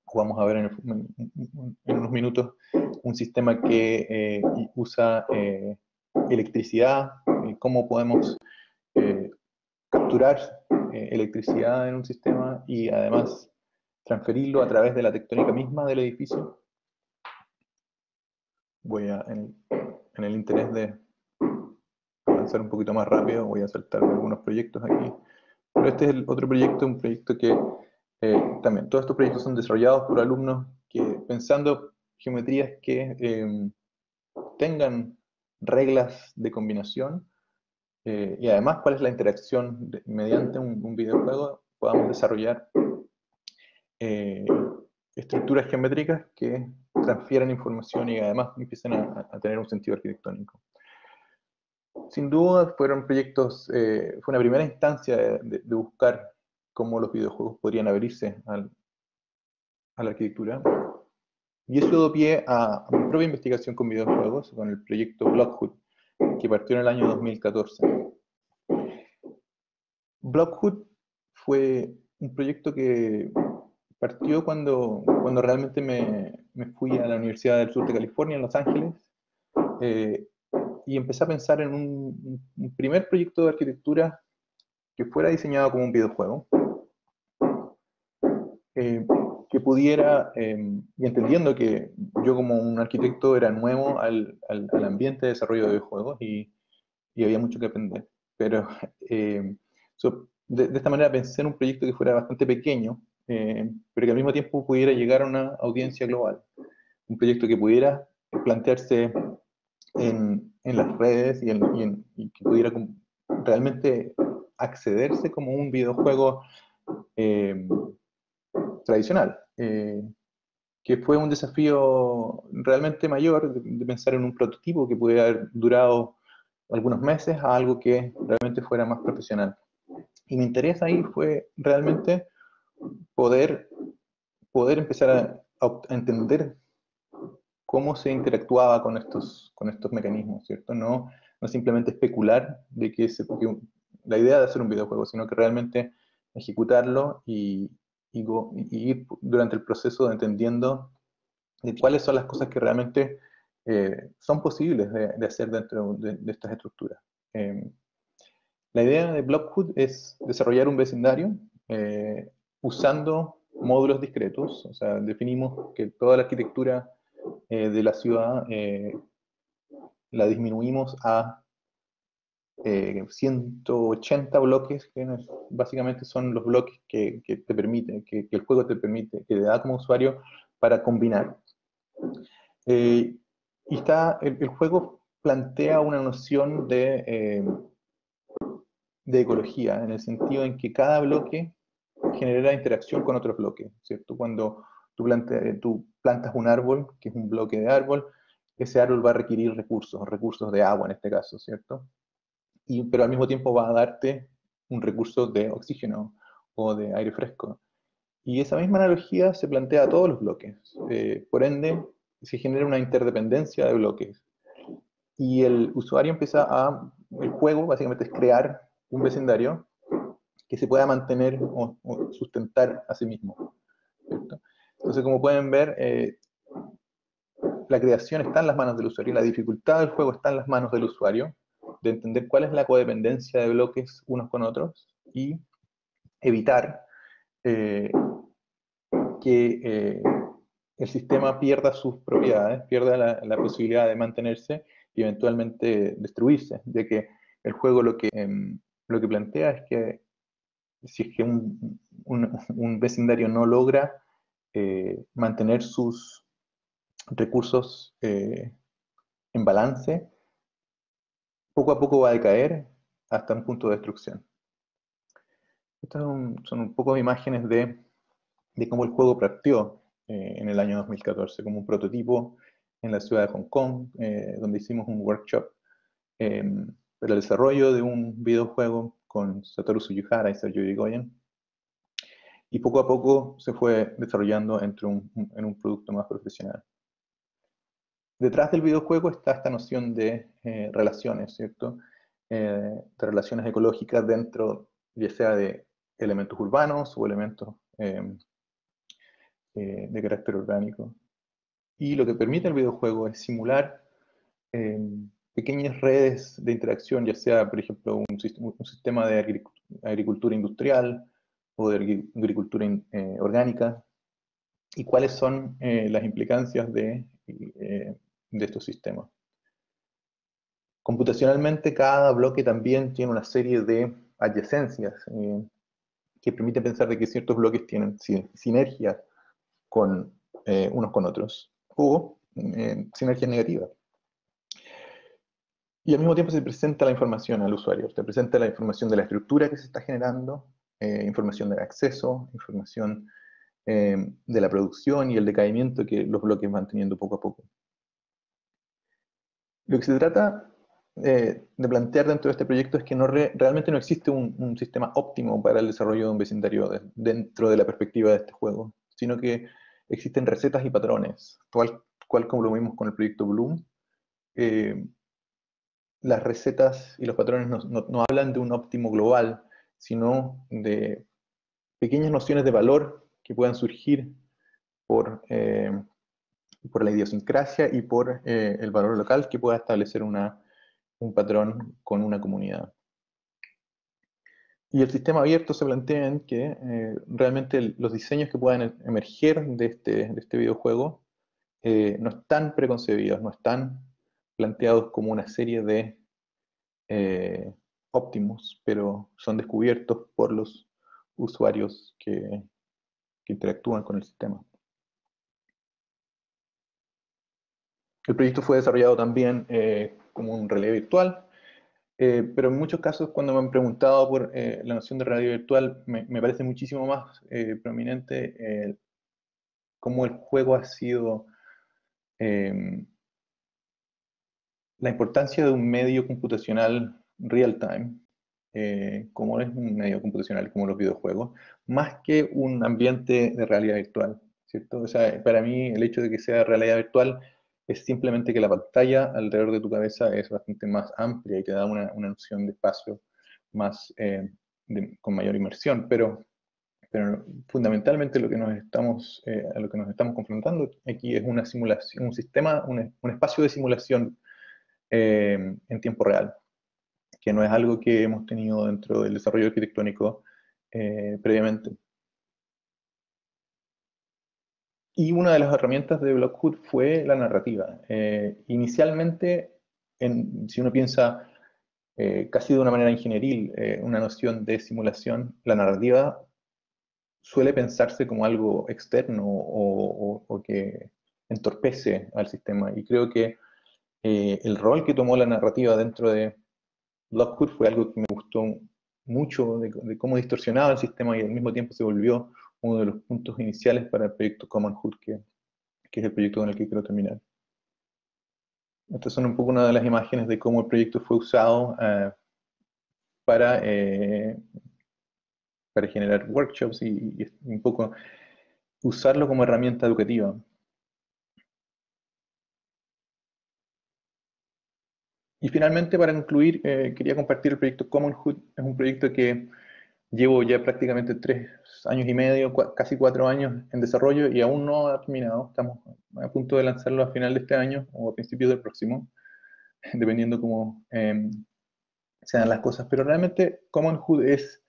o vamos a ver en unos minutos un sistema que usa electricidad, cómo podemos capturar electricidad en un sistema y además transferirlo a través de la tectónica misma del edificio. Voy en el interés de avanzar un poquito más rápido, voy a saltar algunos proyectos aquí. Pero este es el otro proyecto, un proyecto que también, todos estos proyectos son desarrollados por alumnos que, pensando geometrías que tengan reglas de combinación, y además cuál es la interacción mediante un videojuego, podamos desarrollar eh, estructuras geométricas que transfieran información y además empiecen a tener un sentido arquitectónico. Sin duda fueron proyectos, fue una primera instancia de buscar cómo los videojuegos podrían abrirse a la arquitectura. Y eso dio pie a mi propia investigación con videojuegos, con el proyecto Blockhood, que partió en el año 2014. Blockhood fue un proyecto que partió cuando realmente me fui a la Universidad del Sur de California, en Los Ángeles, eh, y empecé a pensar en un primer proyecto de arquitectura que fuera diseñado como un videojuego, eh, que pudiera, y entendiendo que yo como un arquitecto era nuevo al ambiente de desarrollo de videojuegos y había mucho que aprender, pero de esta manera pensé en un proyecto que fuera bastante pequeño, pero que al mismo tiempo pudiera llegar a una audiencia global, un proyecto que pudiera plantearse en las redes y que pudiera realmente accederse como un videojuego eh, tradicional, que fue un desafío realmente mayor de pensar en un prototipo que pudiera haber durado algunos meses a algo que realmente fuera más profesional. Y mi interés ahí fue realmente poder, poder empezar a entender cómo se interactuaba con estos mecanismos, ¿cierto? No simplemente especular de que la idea de hacer un videojuego, sino que realmente ejecutarlo y ir durante el proceso de entendiendo de cuáles son las cosas que realmente son posibles de hacer dentro de estas estructuras. Eh, la idea de Blockhood es desarrollar un vecindario usando módulos discretos, o sea, definimos que toda la arquitectura de la ciudad la disminuimos a 180 bloques, que básicamente son los bloques que te permiten, que el juego te permite, que te da como usuario para combinar. Y el juego plantea una noción de ecología, en el sentido en que cada bloque genera interacción con otros bloques, ¿cierto? Cuando tú plantas un árbol, que es un bloque de árbol, ese árbol va a requerir recursos de agua en este caso, ¿cierto? Pero al mismo tiempo va a darte un recurso de oxígeno o de aire fresco. Y esa misma analogía se plantea a todos los bloques. Por ende, se genera una interdependencia de bloques. Y el juego básicamente es crear un vecindario que se pueda mantener o sustentar a sí mismo, ¿cierto? Entonces, como pueden ver, la creación está en las manos del usuario, la dificultad del juego está en las manos del usuario, de entender cuál es la codependencia de bloques unos con otros y evitar eh, que el sistema pierda sus propiedades, pierda la posibilidad de mantenerse y eventualmente destruirse, de que el juego lo que plantea es que si es que un vecindario no logra mantener sus recursos en balance, poco a poco va a decaer hasta un punto de destrucción. Estas son un poco imágenes de cómo el juego partió en el año 2014, como un prototipo en la ciudad de Hong Kong, donde hicimos un workshop para el desarrollo de un videojuego con Satoru Sugihara y Sergio Irigoyen. Y poco a poco se fue desarrollando en un producto más profesional. Detrás del videojuego está esta noción de relaciones, ¿cierto? De relaciones ecológicas dentro, ya sea de elementos urbanos o elementos de carácter orgánico. Y lo que permite el videojuego es simular eh, pequeñas redes de interacción, ya sea, por ejemplo, un sistema de agricultura industrial o de agricultura orgánica, y cuáles son las implicancias de estos sistemas. Computacionalmente, cada bloque también tiene una serie de adyacencias que permiten pensar de que ciertos bloques tienen sinergia con unos con otros, o sinergias negativas. Y al mismo tiempo se presenta la información al usuario, se presenta la información de la estructura que se está generando, información del acceso, información de la producción y el decaimiento que los bloques van teniendo poco a poco. Lo que se trata de plantear dentro de este proyecto es que realmente no existe un sistema óptimo para el desarrollo de un vecindario dentro de la perspectiva de este juego, sino que existen recetas y patrones, cual como lo vimos con el proyecto Bloom. Las recetas y los patrones no hablan de un óptimo global, sino de pequeñas nociones de valor que puedan surgir por la idiosincrasia y por el valor local que pueda establecer un patrón con una comunidad. Y el sistema abierto se plantea en que realmente los diseños que puedan emerger de este videojuego no están preconcebidos, no están planteados como una serie de óptimos, pero son descubiertos por los usuarios que interactúan con el sistema. El proyecto fue desarrollado también como un relé virtual, pero en muchos casos cuando me han preguntado por la noción de realidad virtual, me parece muchísimo más prominente cómo el juego ha sido la importancia de un medio computacional real-time, como es un medio computacional como los videojuegos, más que un ambiente de realidad virtual, ¿cierto? O sea, para mí el hecho de que sea realidad virtual es simplemente que la pantalla alrededor de tu cabeza es bastante más amplia y te da una noción de espacio más, con mayor inmersión, pero fundamentalmente lo que a lo que nos estamos confrontando aquí es una simulación, un sistema, un espacio de simulación en tiempo real, que no es algo que hemos tenido dentro del desarrollo arquitectónico previamente. Y una de las herramientas de Blockhood fue la narrativa. Inicialmente, si uno piensa casi de una manera ingenieril, una noción de simulación, la narrativa suele pensarse como algo externo o que entorpece al sistema. Y creo que el rol que tomó la narrativa dentro de Blockhood fue algo que me gustó mucho de cómo distorsionaba el sistema y al mismo tiempo se volvió uno de los puntos iniciales para el proyecto Commonhood, que es el proyecto con el que quiero terminar. Estas son un poco una de las imágenes de cómo el proyecto fue usado para, eh, para generar workshops y un poco usarlo como herramienta educativa. Y finalmente, para concluir, quería compartir el proyecto Commonhood. Es un proyecto que llevo ya prácticamente 3 años y medio, casi 4 años en desarrollo y aún no ha terminado. Estamos a punto de lanzarlo a final de este año o a principios del próximo, dependiendo cómo sean las cosas. Pero realmente Commonhood es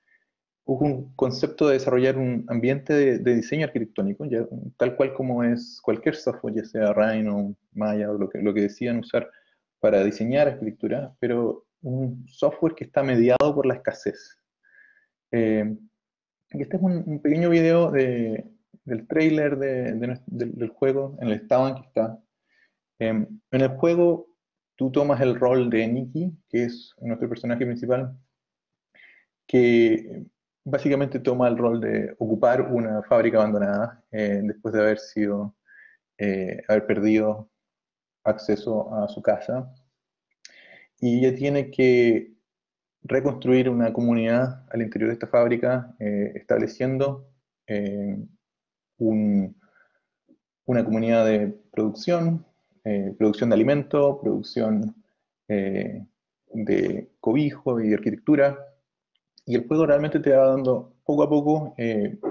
un concepto de desarrollar un ambiente de diseño arquitectónico, ya, tal cual como es cualquier software, ya sea Rhino, Maya o lo que decidan usar para diseñar arquitectura, pero un software que está mediado por la escasez. Eh, Este es un pequeño video del trailer del juego, en el estado en que está. En el juego, tú tomas el rol de Nikki, que es nuestro personaje principal, que básicamente toma el rol de ocupar una fábrica abandonada después de haber perdido acceso a su casa. Y ella tiene que reconstruir una comunidad al interior de esta fábrica, estableciendo eh, un, una comunidad de producción, producción de alimento, producción de cobijo y de arquitectura. Y el juego realmente te va dando poco a poco,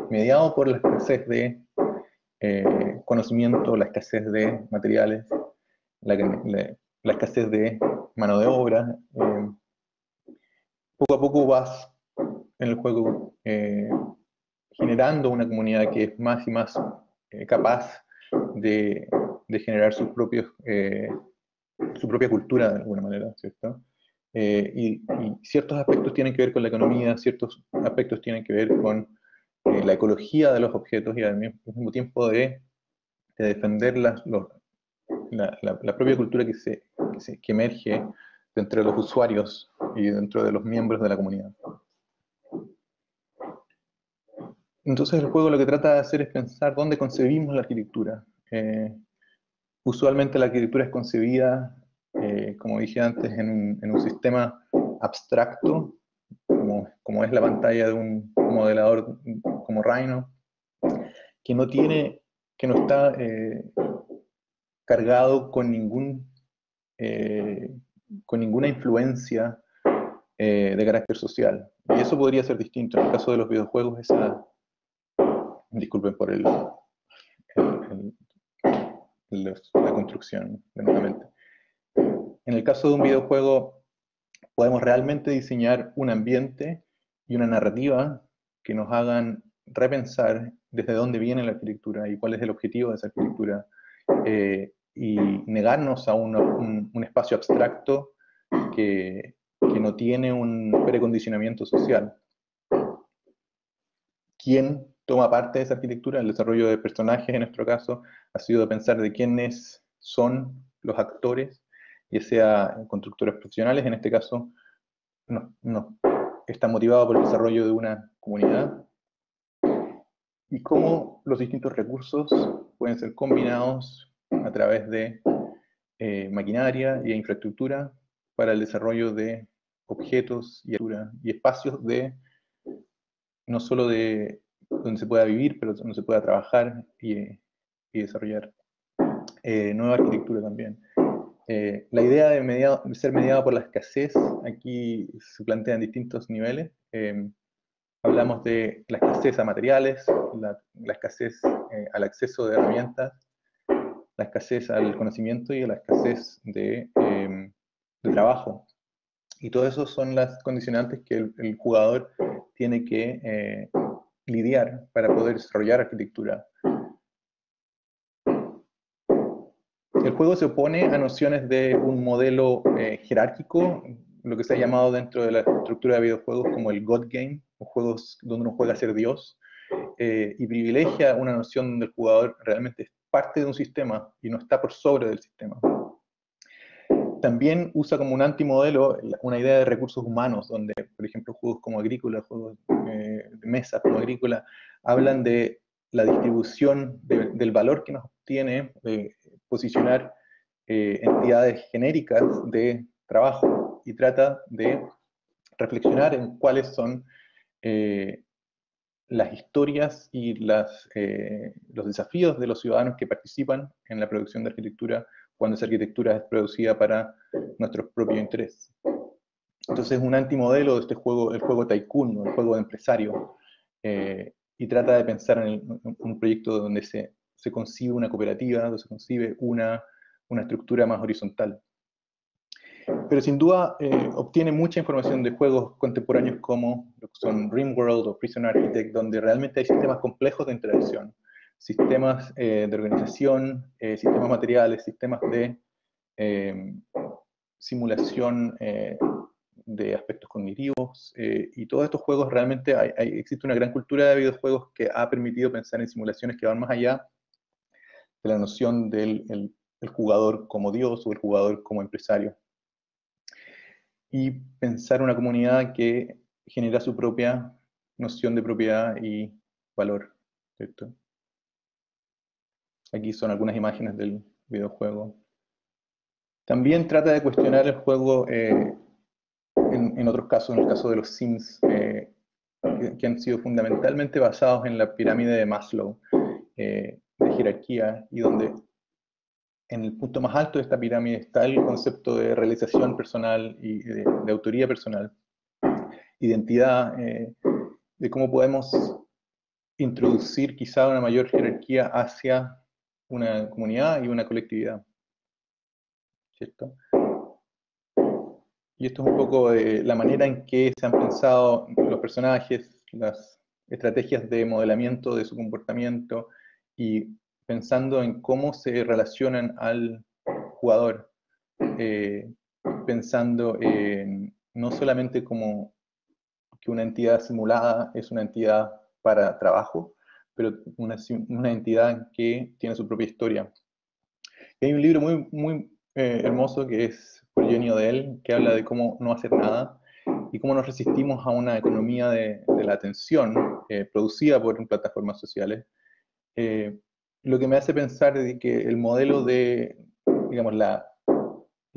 mediado por la escasez de conocimiento, la escasez de materiales, la escasez de mano de obra. Poco a poco vas en el juego generando una comunidad que es más y más capaz de generar su propia cultura de alguna manera, ¿cierto? Y ciertos aspectos tienen que ver con la economía, ciertos aspectos tienen que ver con la ecología de los objetos y al mismo tiempo de defender la propia cultura que emerge dentro de los usuarios y dentro de los miembros de la comunidad. Entonces el juego lo que trata de hacer es pensar dónde concebimos la arquitectura. Usualmente la arquitectura es concebida, como dije antes, en un sistema abstracto, como es la pantalla de un modelador como Rhino, que no está cargado con ninguna influencia de carácter social. Y eso podría ser distinto. En el caso de los videojuegos, disculpen por la construcción, nuevamente. En el caso de un videojuego, podemos realmente diseñar un ambiente y una narrativa que nos hagan repensar desde dónde viene la arquitectura y cuál es el objetivo de esa arquitectura, y negarnos a un espacio abstracto que no tiene un precondicionamiento social. ¿Quién toma parte de esa arquitectura? El desarrollo de personajes, en nuestro caso, ha sido pensar de quiénes son los actores, ya sea constructores profesionales, en este caso, no, está motivado por el desarrollo de una comunidad, y cómo los distintos recursos pueden ser combinados a través de maquinaria y infraestructura para el desarrollo de objetos y espacios no solo de donde se pueda vivir, pero donde se pueda trabajar y desarrollar nueva arquitectura también. La idea de ser mediado por la escasez aquí se plantea en distintos niveles. Hablamos de la escasez a materiales, la escasez al acceso de herramientas, la escasez al conocimiento y la escasez de trabajo. Y todo eso son las condicionantes que el jugador tiene que lidiar para poder desarrollar arquitectura. El juego se opone a nociones de un modelo jerárquico, lo que se ha llamado dentro de la estructura de videojuegos como el God Game, o juegos donde uno juega a ser Dios, y privilegia una noción donde el jugador realmente es parte de un sistema y no está por sobre del sistema. También usa como un antimodelo una idea de recursos humanos, donde, por ejemplo, juegos como Agrícola, juegos de mesa como Agrícola, hablan de la distribución del valor que nos obtiene posicionar entidades genéricas de trabajo, y trata de reflexionar en cuáles son las historias y los desafíos de los ciudadanos que participan en la producción de arquitectura cuando esa arquitectura es producida para nuestro propio interés. Entonces es un antimodelo de este juego, el juego tycoon, el juego de empresario, y trata de pensar en un proyecto donde se concibe una cooperativa, donde se concibe una estructura más horizontal. Pero sin duda obtiene mucha información de juegos contemporáneos como lo que son RimWorld o Prison Architect, donde realmente hay sistemas complejos de interacción, sistemas de organización, sistemas materiales, sistemas de simulación de aspectos cognitivos, y todos estos juegos realmente existe una gran cultura de videojuegos que ha permitido pensar en simulaciones que van más allá de la noción del el jugador como Dios o el jugador como empresario, y pensar una comunidad que genera su propia noción de propiedad y valor, ¿cierto? Aquí son algunas imágenes del videojuego. También trata de cuestionar el juego en otros casos, en el caso de los Sims, que han sido fundamentalmente basados en la pirámide de Maslow, de jerarquía, y donde en el punto más alto de esta pirámide está el concepto de realización personal y de autoría personal, identidad, de cómo podemos introducir quizá una mayor jerarquía hacia una comunidad y una colectividad, ¿cierto? Y esto es un poco la manera en que se han pensado los personajes, las estrategias de modelamiento de su comportamiento, y pensando en cómo se relacionan al jugador. pensando en no solamente como que una entidad simulada es una entidad para trabajo, pero una entidad que tiene su propia historia. Y hay un libro muy hermoso que es por Jenny Odell, que habla de cómo no hacer nada y cómo nos resistimos a una economía de la atención producida por plataformas sociales. Lo que me hace pensar de que el modelo de, digamos, la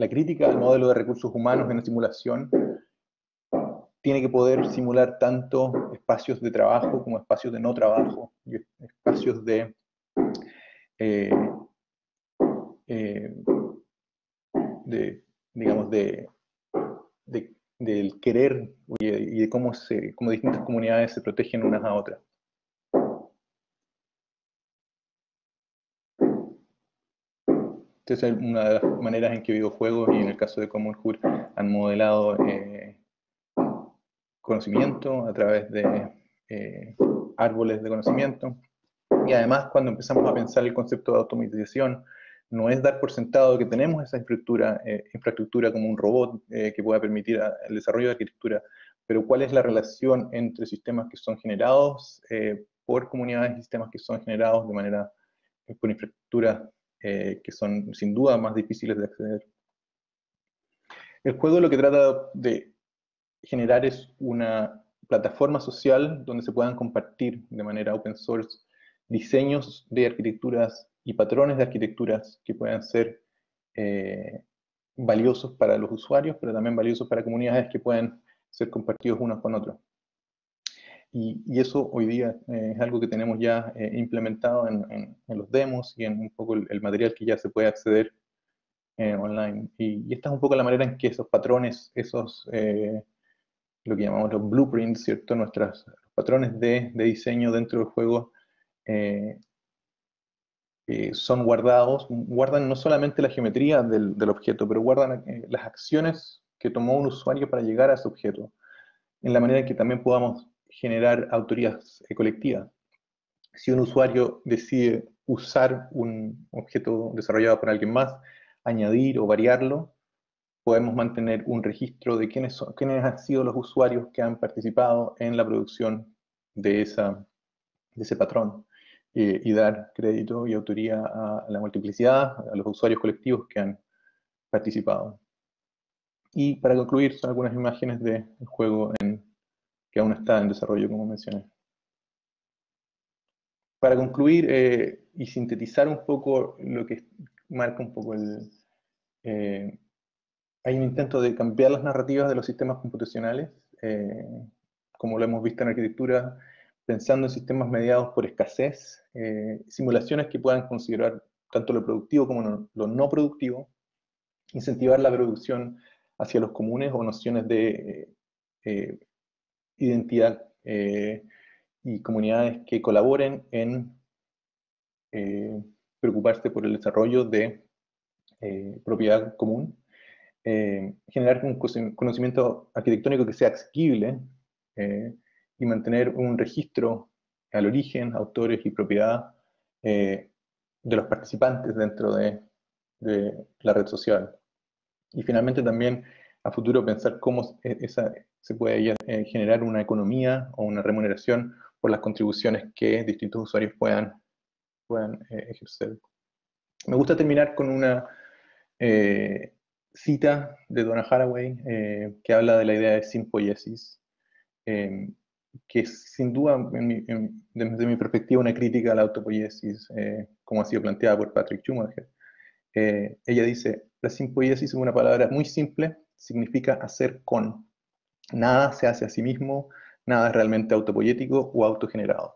crítica al modelo de recursos humanos en la simulación tiene que poder simular tanto espacios de trabajo como espacios de no trabajo, y espacios eh, eh, digamos, del querer y de cómo distintas comunidades se protegen unas a otras. Entonces, una de las maneras en que videojuegos y en el caso de Common Hood han modelado conocimiento a través de árboles de conocimiento. Y además, cuando empezamos a pensar el concepto de automatización, no es dar por sentado que tenemos esa infraestructura como un robot que pueda permitir el desarrollo de arquitectura, pero cuál es la relación entre sistemas que son generados por comunidades y sistemas que son generados de manera por infraestructuras que son sin duda más difíciles de acceder. El juego lo que trata de generar es una plataforma social donde se puedan compartir de manera open source diseños de arquitecturas y patrones de arquitecturas que puedan ser valiosos para los usuarios, pero también valiosos para comunidades que pueden ser compartidos unos con otros. Y eso hoy día es algo que tenemos ya implementado en los demos y en un poco el material que ya se puede acceder online. Y esta es un poco la manera en que esos patrones, lo que llamamos los blueprints, ¿cierto? Nuestros patrones de diseño dentro del juego son guardados, guardan no solamente la geometría del objeto, pero guardan las acciones que tomó un usuario para llegar a ese objeto, en la manera en que también podamos generar autorías colectivas. Si un usuario decide usar un objeto desarrollado por alguien más, añadir o variarlo, podemos mantener un registro de quiénes han sido los usuarios que han participado en la producción de ese patrón y dar crédito y autoría a la multiplicidad, a los usuarios colectivos que han participado. Y para concluir, son algunas imágenes del juego que aún está en desarrollo, como mencioné. Para concluir y sintetizar un poco lo que marca un poco hay un intento de cambiar las narrativas de los sistemas computacionales, como lo hemos visto en arquitectura, pensando en sistemas mediados por escasez, simulaciones que puedan considerar tanto lo productivo como lo no productivo, incentivar la producción hacia los comunes o nociones de identidad y comunidades que colaboren en preocuparse por el desarrollo de propiedad común. Generar un conocimiento arquitectónico que sea asequible y mantener un registro al origen, autores y propiedad de los participantes dentro de la red social. Y finalmente también a futuro pensar cómo se puede generar una economía o una remuneración por las contribuciones que distintos usuarios puedan ejercer. Me gusta terminar con una cita de Donna Haraway que habla de la idea de sympoiesis, que es sin duda, desde mi perspectiva, una crítica a la autopoiesis, como ha sido planteada por Patrick Schumacher. Ella dice, la sympoiesis es una palabra muy simple, significa hacer con. Nada se hace a sí mismo, nada es realmente autopoiético o autogenerado.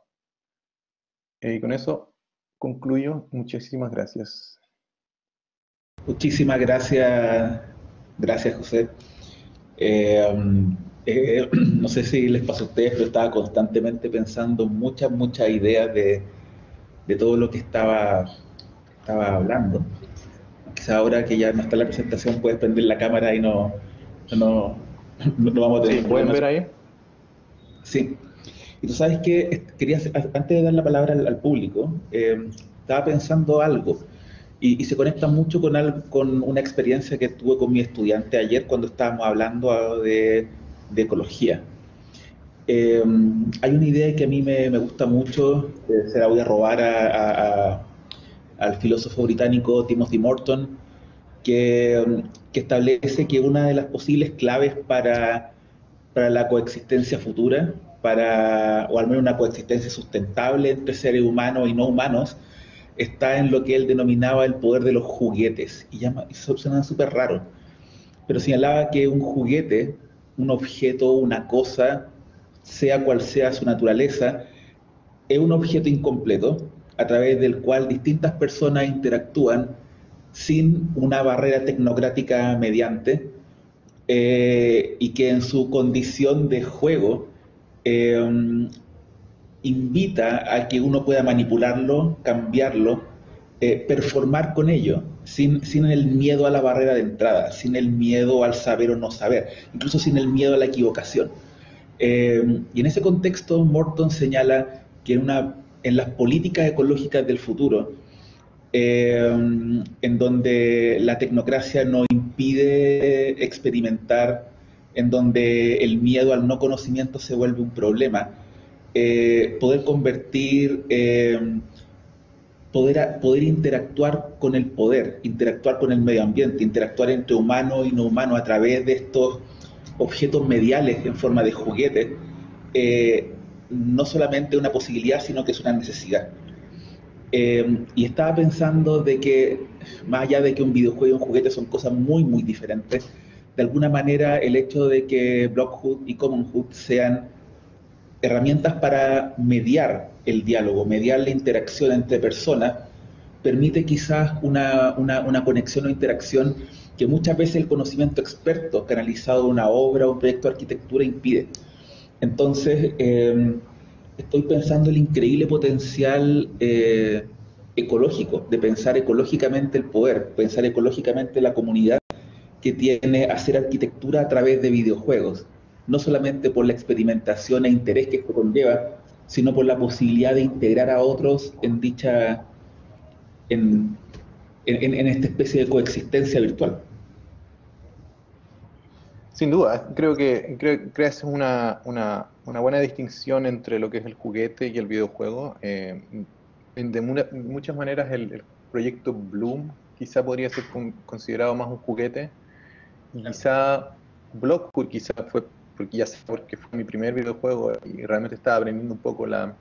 Y con eso concluyo. Muchísimas gracias.
Muchísimas gracias José. No sé si les pasó a ustedes, pero estaba constantemente pensando muchas ideas de todo lo que estaba hablando. Quizá ahora que ya no está la presentación puedes prender la cámara y no vamos a tener
¿Sí, pueden ver ahí?
Sí. Y tú sabes que quería, antes de dar la palabra al público, estaba pensando algo. y se conecta mucho con una experiencia que tuve con mi estudiante ayer cuando estábamos hablando de ecología. Eh, Hay una idea que a mí me gusta mucho, se la voy a robar al filósofo británico Timothy Morton, que establece que una de las posibles claves para la coexistencia futura, o al menos una coexistencia sustentable entre seres humanos y no humanos, está en lo que él denominaba el poder de los juguetes. Y eso suena súper raro, pero señalaba que un juguete, un objeto, una cosa, sea cual sea su naturaleza, es un objeto incompleto a través del cual distintas personas interactúan sin una barrera tecnocrática mediante, y que en su condición de juego eh, invita a que uno pueda manipularlo, cambiarlo, performar con ello, sin el miedo a la barrera de entrada, sin el miedo al saber o no saber, incluso sin el miedo a la equivocación. Y en ese contexto, Morton señala que en las políticas ecológicas del futuro, en donde la tecnocracia no impide experimentar, en donde el miedo al no conocimiento se vuelve un problema, poder convertir, poder interactuar con el poder, interactuar con el medio ambiente, interactuar entre humano y no humano a través de estos objetos mediales en forma de juguete, no solamente una posibilidad, sino que es una necesidad. Y estaba pensando de que, más allá de que un videojuego y un juguete son cosas muy, muy diferentes, de alguna manera el hecho de que Blockhood y Commonhood sean herramientas para mediar el diálogo, mediar la interacción entre personas, permite quizás una conexión o interacción que muchas veces el conocimiento experto canalizado en una obra o un proyecto de arquitectura impide. Entonces, estoy pensando el increíble potencial ecológico, de pensar ecológicamente el poder, pensar ecológicamente la comunidad que tiene hacer arquitectura a través de videojuegos, no solamente por la experimentación e interés que esto conlleva, sino por la posibilidad de integrar a otros en en, en esta especie de coexistencia virtual.
Sin duda, creo que haces una buena distinción entre lo que es el juguete y el videojuego. De muchas maneras el proyecto Bloom quizá podría ser considerado más un juguete, y quizá Blockwood quizá fue, porque ya sé, porque fue mi primer videojuego y realmente estaba aprendiendo un poco la,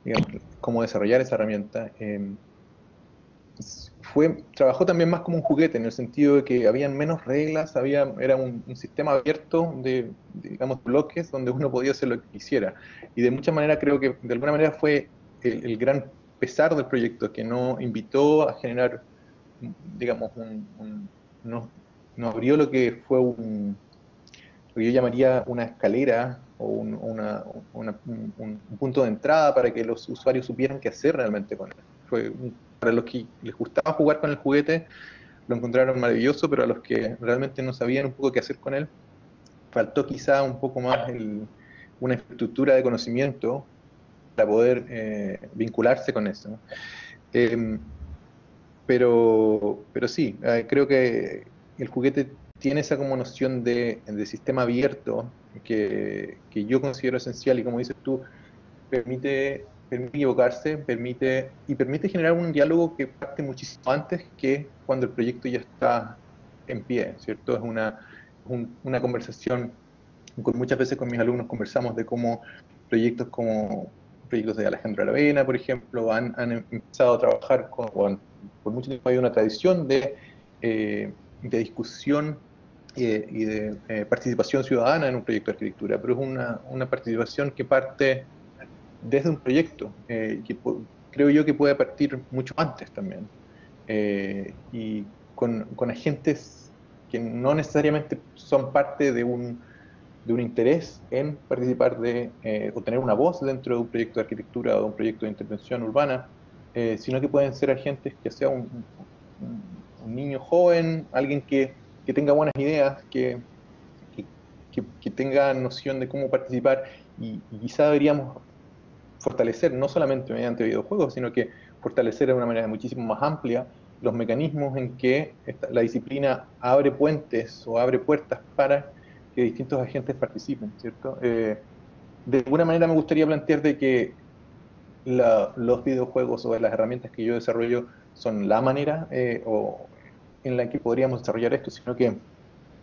digamos, cómo desarrollar esa herramienta. Trabajó también más como un juguete, en el sentido de que habían menos reglas, era un sistema abierto digamos, bloques donde uno podía hacer lo que quisiera. Y de muchas maneras creo que de alguna manera fue el gran pesar del proyecto, que no invitó a generar, digamos, no, no abrió lo que fue lo que yo llamaría una escalera o un punto de entrada para que los usuarios supieran qué hacer realmente con él. Para los que les gustaba jugar con el juguete, lo encontraron maravilloso, pero a los que realmente no sabían un poco qué hacer con él, faltó quizá un poco más una estructura de conocimiento para poder vincularse con eso, ¿no? Eh, pero sí, creo que el juguete tiene esa como noción de sistema abierto que yo considero esencial, y como dices tú, permite equivocarse, permite generar un diálogo que parte muchísimo antes que cuando el proyecto ya está en pie, ¿cierto? Una conversación, muchas veces con mis alumnos conversamos de cómo como proyectos de Alejandro Aravena, por ejemplo, han empezado a trabajar por mucho tiempo hay una tradición de discusión y de participación ciudadana en un proyecto de arquitectura, pero es una participación que parte desde un proyecto, creo yo que puede partir mucho antes también, y con agentes que no necesariamente son parte de un interés en participar o tener una voz dentro de un proyecto de arquitectura o de un proyecto de intervención urbana, sino que pueden ser agentes que sea un niño joven, alguien que tenga buenas ideas, que, que tenga noción de cómo participar, y quizá deberíamos fortalecer, no solamente mediante videojuegos, sino que fortalecer de una manera muchísimo más amplia los mecanismos en que la disciplina abre puentes o abre puertas para que distintos agentes participen, ¿cierto? De alguna manera me gustaría plantear de que los videojuegos o las herramientas que yo desarrollo son la manera o en la que podríamos desarrollar esto, sino que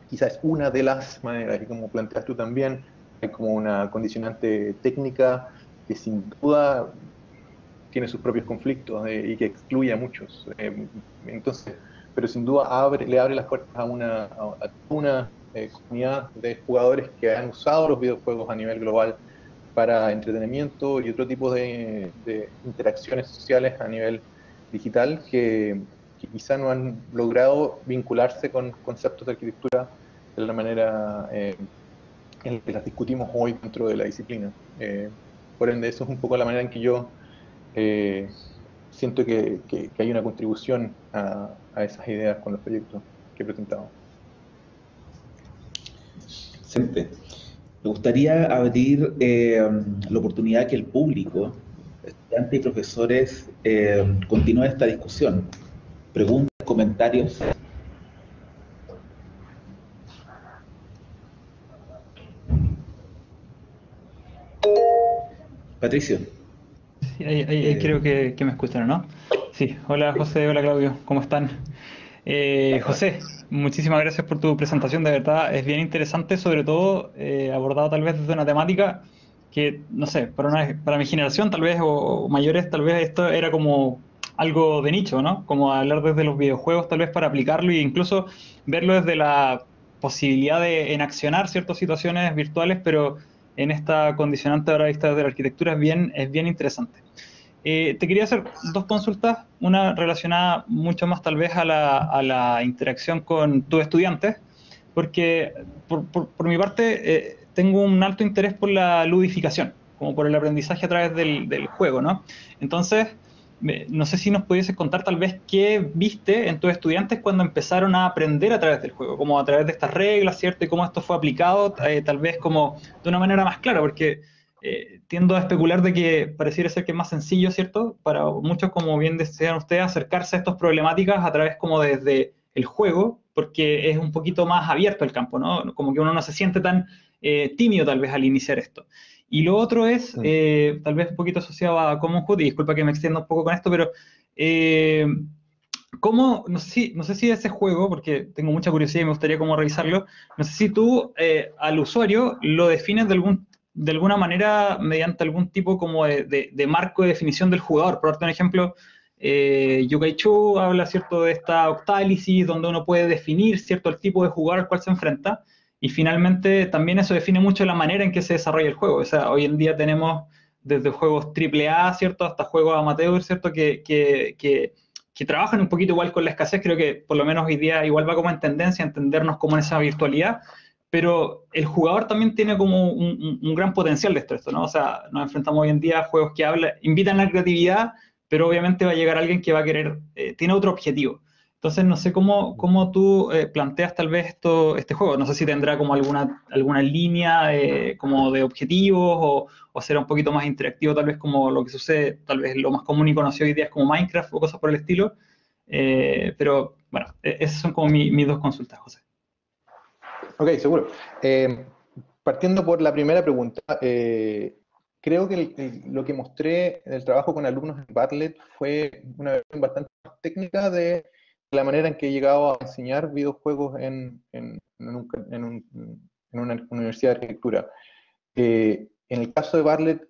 quizás es una de las maneras, y como planteas tú también, hay como una condicionante técnica que sin duda tiene sus propios conflictos y que excluye a muchos. Entonces, pero sin duda le abre las puertas a una comunidad de jugadores que han usado los videojuegos a nivel global para entretenimiento y otro tipo de interacciones sociales a nivel digital que quizá no han logrado vincularse con conceptos de arquitectura de la manera en la que las discutimos hoy dentro de la disciplina. Por ende, eso es un poco la manera en que yo siento que hay una contribución a esas ideas con los proyectos que he presentado.
Excelente. Me gustaría abrir la oportunidad que el público, estudiantes y profesores, continúe esta discusión. Preguntas, comentarios. Patricio.
Sí, ahí creo que me escuchan, ¿no? Sí, hola José, hola Claudio, ¿cómo están? José, muchísimas gracias por tu presentación, de verdad es bien interesante, sobre todo abordado tal vez desde una temática que, no sé, para mi generación tal vez, o mayores, tal vez esto era como algo de nicho, ¿no? Como hablar desde los videojuegos tal vez para aplicarlo e incluso verlo desde la posibilidad de enaccionar ciertas situaciones virtuales, pero en esta condicionante ahora vista desde la arquitectura es bien interesante. Te quería hacer dos consultas, una relacionada mucho más tal vez a la interacción con tus estudiantes, porque por mi parte tengo un alto interés por la ludificación, como por el aprendizaje a través del juego, ¿no? Entonces, no sé si nos pudieses contar tal vez qué viste en tus estudiantes cuando empezaron a aprender a través del juego, como a través de estas reglas, ¿cierto? Y cómo esto fue aplicado tal vez como de una manera más clara, porque tiendo a especular de que pareciera ser que es más sencillo, ¿cierto? Para muchos, como bien desean ustedes, acercarse a estas problemáticas a través como desde el juego, porque es un poquito más abierto el campo, ¿no? Como que uno no se siente tan tímido tal vez al iniciar esto. Y lo otro es, tal vez un poquito asociado a Common Code, y disculpa que me extienda un poco con esto, pero ¿cómo, no sé si ese juego, porque tengo mucha curiosidad y me gustaría como revisarlo, no sé si tú al usuario lo defines de alguna manera mediante algún tipo como de marco de definición del jugador? Por darte un ejemplo, Yokai Cho habla, ¿cierto?, de esta octálisis donde uno puede definir, ¿cierto?, el tipo de jugador al cual se enfrenta, y finalmente también eso define mucho la manera en que se desarrolla el juego. O sea, hoy en día tenemos desde juegos AAA, ¿cierto?, hasta juegos amateur, ¿cierto?, que trabajan un poquito igual con la escasez. Creo que por lo menos hoy día igual va como en tendencia a entendernos como en esa virtualidad, pero el jugador también tiene como un gran potencial de esto, ¿no? O sea, nos enfrentamos hoy en día a juegos que invitan a la creatividad, pero obviamente va a llegar alguien que va a querer, tiene otro objetivo. Entonces, no sé cómo tú planteas tal vez este juego. No sé si tendrá como alguna línea como de objetivos o será un poquito más interactivo, tal vez como lo que sucede, tal vez lo más común y conocido hoy día es como Minecraft o cosas por el estilo. Pero bueno, esas son como mis dos consultas, José.
Ok, seguro. Partiendo por la primera pregunta, creo que lo que mostré en el trabajo con alumnos en Bartlett fue una versión bastante más técnica de la manera en que he llegado a enseñar videojuegos en una universidad de arquitectura. En el caso de Bartlett,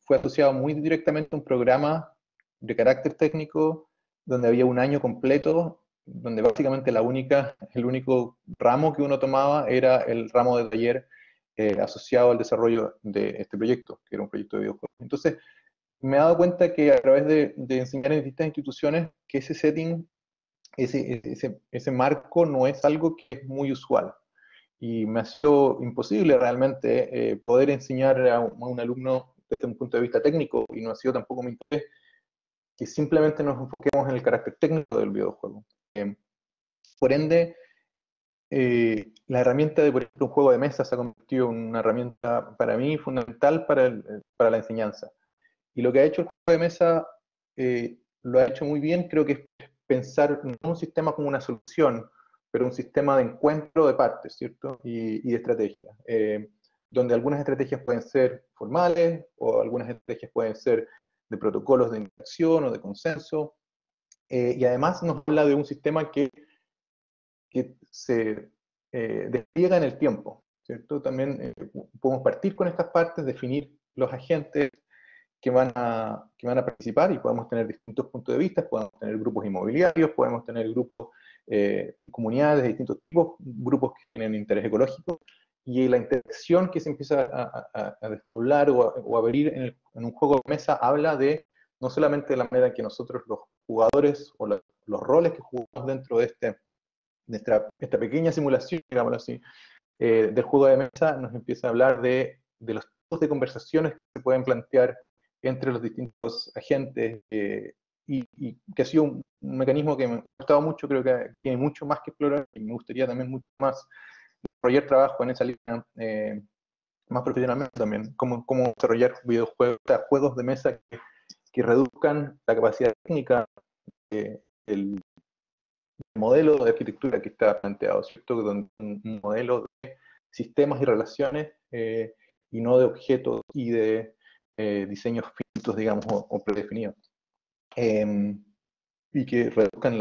fue asociado muy directamente a un programa de carácter técnico donde había un año completo, donde básicamente el único ramo que uno tomaba era el ramo de taller asociado al desarrollo de este proyecto, que era un proyecto de videojuegos. Entonces, me he dado cuenta que a través de enseñar en distintas instituciones, que ese setting, ese marco no es algo que es muy usual. Y me ha sido imposible realmente poder enseñar a un alumno desde un punto de vista técnico, y no ha sido tampoco mi interés que simplemente nos enfoquemos en el carácter técnico del videojuego. Por ende, la herramienta de, por ejemplo, un juego de mesa se ha convertido en una herramienta para mí fundamental para la enseñanza. Y lo que ha hecho el juego de mesa lo ha hecho muy bien, creo que es pensar no un sistema como una solución, pero un sistema de encuentro de partes, ¿cierto? Y de estrategias, donde algunas estrategias pueden ser formales o algunas estrategias pueden ser de protocolos de interacción o de consenso, y además nos habla de un sistema que se despliega en el tiempo, ¿cierto? También podemos partir con estas partes, definir los agentes que van a participar y podemos tener distintos puntos de vista, podemos tener grupos inmobiliarios, podemos tener grupos, comunidades de distintos tipos, grupos que tienen interés ecológico, y la interacción que se empieza a despoblar o a abrir en un juego de mesa habla de no solamente de la manera en que nosotros los jugadores o los roles que jugamos dentro de esta pequeña simulación, digámoslo así, del juego de mesa, nos empieza a hablar de los tipos de conversaciones que se pueden plantear entre los distintos agentes, y que ha sido un mecanismo que me ha gustado mucho, creo que tiene mucho más que explorar y me gustaría también mucho más desarrollar trabajo en esa línea, más profesionalmente también, cómo desarrollar videojuegos, o sea, juegos de mesa que reduzcan la capacidad técnica del modelo de arquitectura que está planteado, ¿cierto? Un modelo de sistemas y relaciones, y no de objetos y de diseños finitos, digamos, o predefinidos, y que reduzcan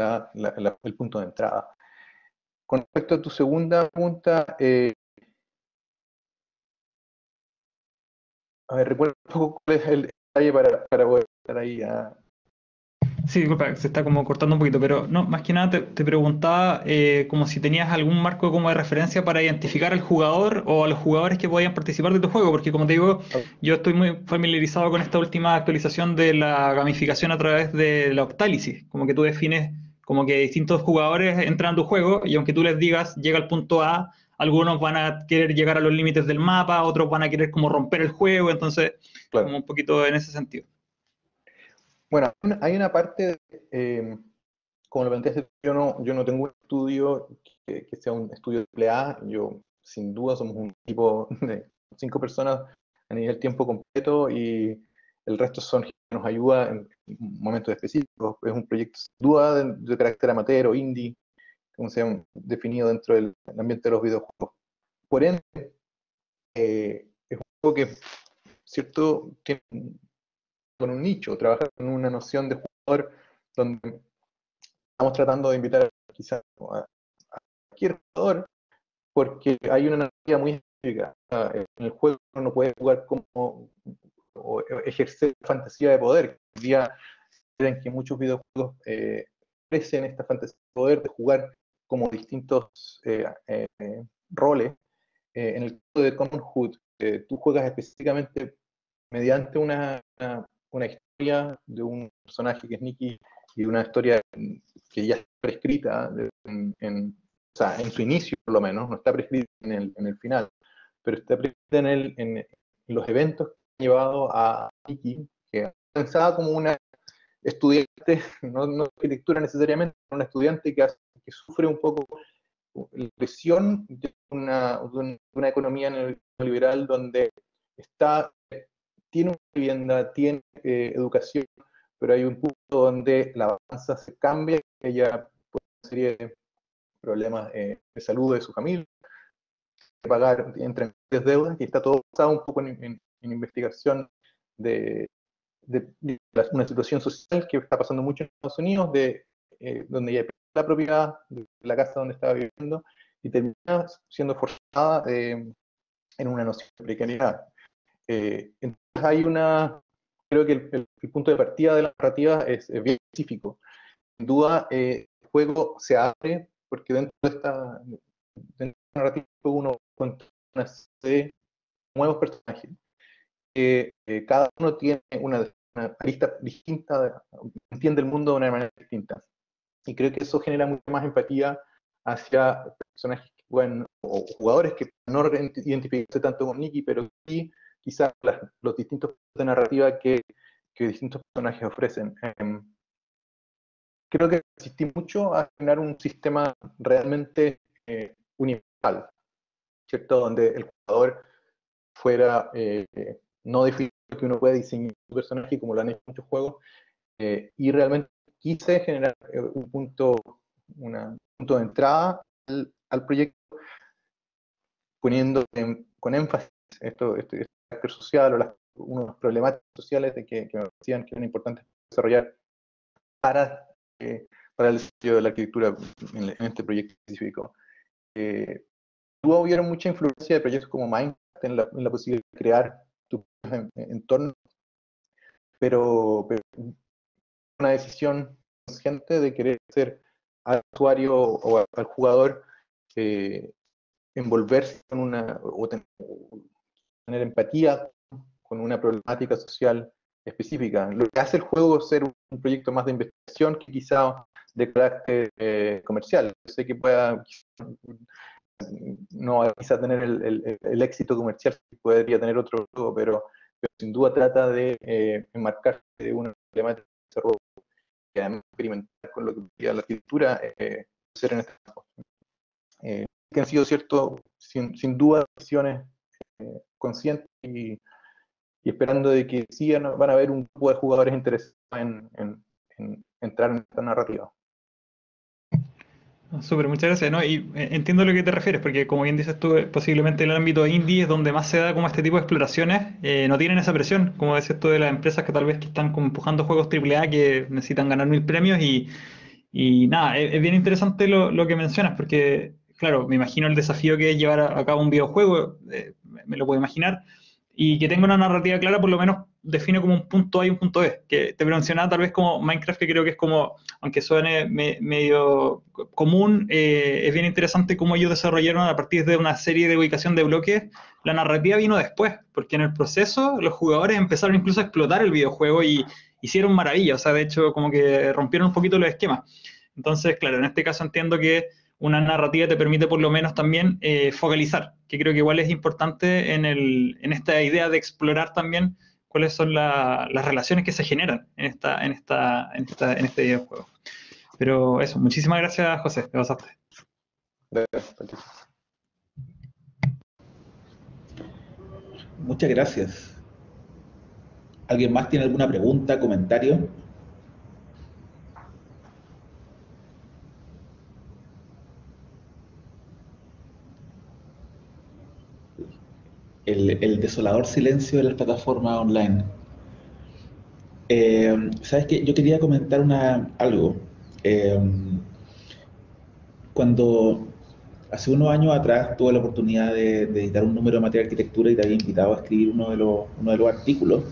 el punto de entrada. Con respecto a tu segunda pregunta, a ver, recuerda un poco cuál es el detalle para poder estar ahí.
Sí, disculpa, se está como cortando un poquito, pero no, más que nada te preguntaba como si tenías algún marco como de referencia para identificar al jugador o a los jugadores que podían participar de tu juego, porque como te digo, yo estoy muy familiarizado con esta última actualización de la gamificación a través de la Octálisis, como que tú defines como que distintos jugadores entran a tu juego y aunque tú les digas llega al punto A, algunos van a querer llegar a los límites del mapa, otros van a querer como romper el juego, entonces
Claro.
como un poquito en ese sentido.
Bueno, hay una parte, como lo planteaste, yo no tengo un estudio que sea un estudio de AAA, yo sin duda somos un equipo de 5 personas a nivel tiempo completo y el resto son gente que nos ayuda en momentos específicos, es un proyecto sin duda de carácter amateur o indie, como se ha definido dentro del ambiente de los videojuegos. Por ende, es un juego que, ¿cierto?, tiene con un nicho, trabaja con una noción de jugador donde estamos tratando de invitar quizás a cualquier jugador porque hay una narrativa muy específica. En el juego uno puede jugar como o ejercer fantasía de poder. Hoy día en que muchos videojuegos ofrecen esta fantasía de poder, de jugar como distintos roles. En el caso de Commonhood, tú juegas específicamente mediante una historia de un personaje que es Nicky y una historia que ya está prescrita o sea, en su inicio por lo menos, no está prescrita en el final, pero está prescrita en los eventos que han llevado a Nicky, que pensaba como una estudiante, no arquitectura necesariamente, una estudiante que sufre un poco la presión de una economía neoliberal donde está, tiene una vivienda, tiene educación, pero hay un punto donde la balanza se cambia, ella por una serie de problemas de salud de su familia, de pagar, entra en deudas, y está todo basado un poco en investigación de, una situación social que está pasando mucho en Estados Unidos, donde ella pierde la propiedad de la casa donde estaba viviendo y termina siendo forzada en una noción de precariedad. Entonces creo que el punto de partida de la narrativa es bien específico. Sin duda, el juego se abre porque dentro de la narrativa uno cuenta una serie de nuevos personajes que cada uno tiene una arista distinta, entiende el mundo de una manera distinta. Y creo que eso genera mucha más empatía hacia personajes o jugadores que no identificarse tanto con Nicky, pero sí quizás los distintos puntos de narrativa que distintos personajes ofrecen. Creo que insistí mucho a generar un sistema realmente universal, ¿cierto? Donde el jugador fuera no definido, que uno puede diseñar su personaje como lo han hecho muchos juegos, y realmente quise generar un punto de entrada al proyecto, poniendo con énfasis este carácter social o uno de los problemáticas sociales que me decían que eran importantes desarrollar para, para el desarrollo de la arquitectura en este proyecto específico. Hubieron mucha influencia de proyectos como Minecraft en la posibilidad de crear tu entorno, pero una decisión consciente de querer hacer al usuario o al jugador envolverse con o tener empatía con una problemática social específica. Lo que hace el juego es ser un proyecto más de investigación que quizá de carácter comercial. Sé que pueda no quizá tener el éxito comercial que podría tener otro juego, pero sin duda trata de enmarcarse de una problemática de desarrollo y además experimentar con lo que sería la arquitectura, ser en este campo. Que han sido cierto, sin duda, decisiones conscientes y esperando de que sí van a haber un grupo de jugadores interesados en entrar en esta narrativa.
Súper, muchas gracias, ¿no? Y entiendo a lo que te refieres, porque como bien dices tú, posiblemente el ámbito indie es donde más se da como este tipo de exploraciones, no tienen esa presión, como decías tú, de las empresas que tal vez que están como empujando juegos AAA que necesitan ganar 1000 premios y nada, es bien interesante lo que mencionas, porque claro, me imagino el desafío que es llevar a cabo un videojuego, me lo puedo imaginar, y que tenga una narrativa clara, por lo menos define como un punto A y un punto B, que te mencionaba tal vez como Minecraft, que creo que es como, aunque suene medio común, es bien interesante cómo ellos desarrollaron a partir de una serie de ubicación de bloques. La narrativa vino después, porque en el proceso los jugadores empezaron incluso a explotar el videojuego y hicieron maravillas, o sea, de hecho como que rompieron un poquito los esquemas. Entonces, claro, en este caso entiendo que una narrativa te permite por lo menos también focalizar, que creo que igual es importante en esta idea de explorar también cuáles son las relaciones que se generan en este videojuego. Pero eso, muchísimas gracias, José, te pasaste.
Muchas gracias. ¿Alguien más tiene alguna pregunta, comentario? El desolador silencio de las plataformas online. ¿Sabes qué? Yo quería comentar algo. Cuando hace unos años atrás tuve la oportunidad de editar un número de materia de arquitectura y te había invitado a escribir uno de los artículos,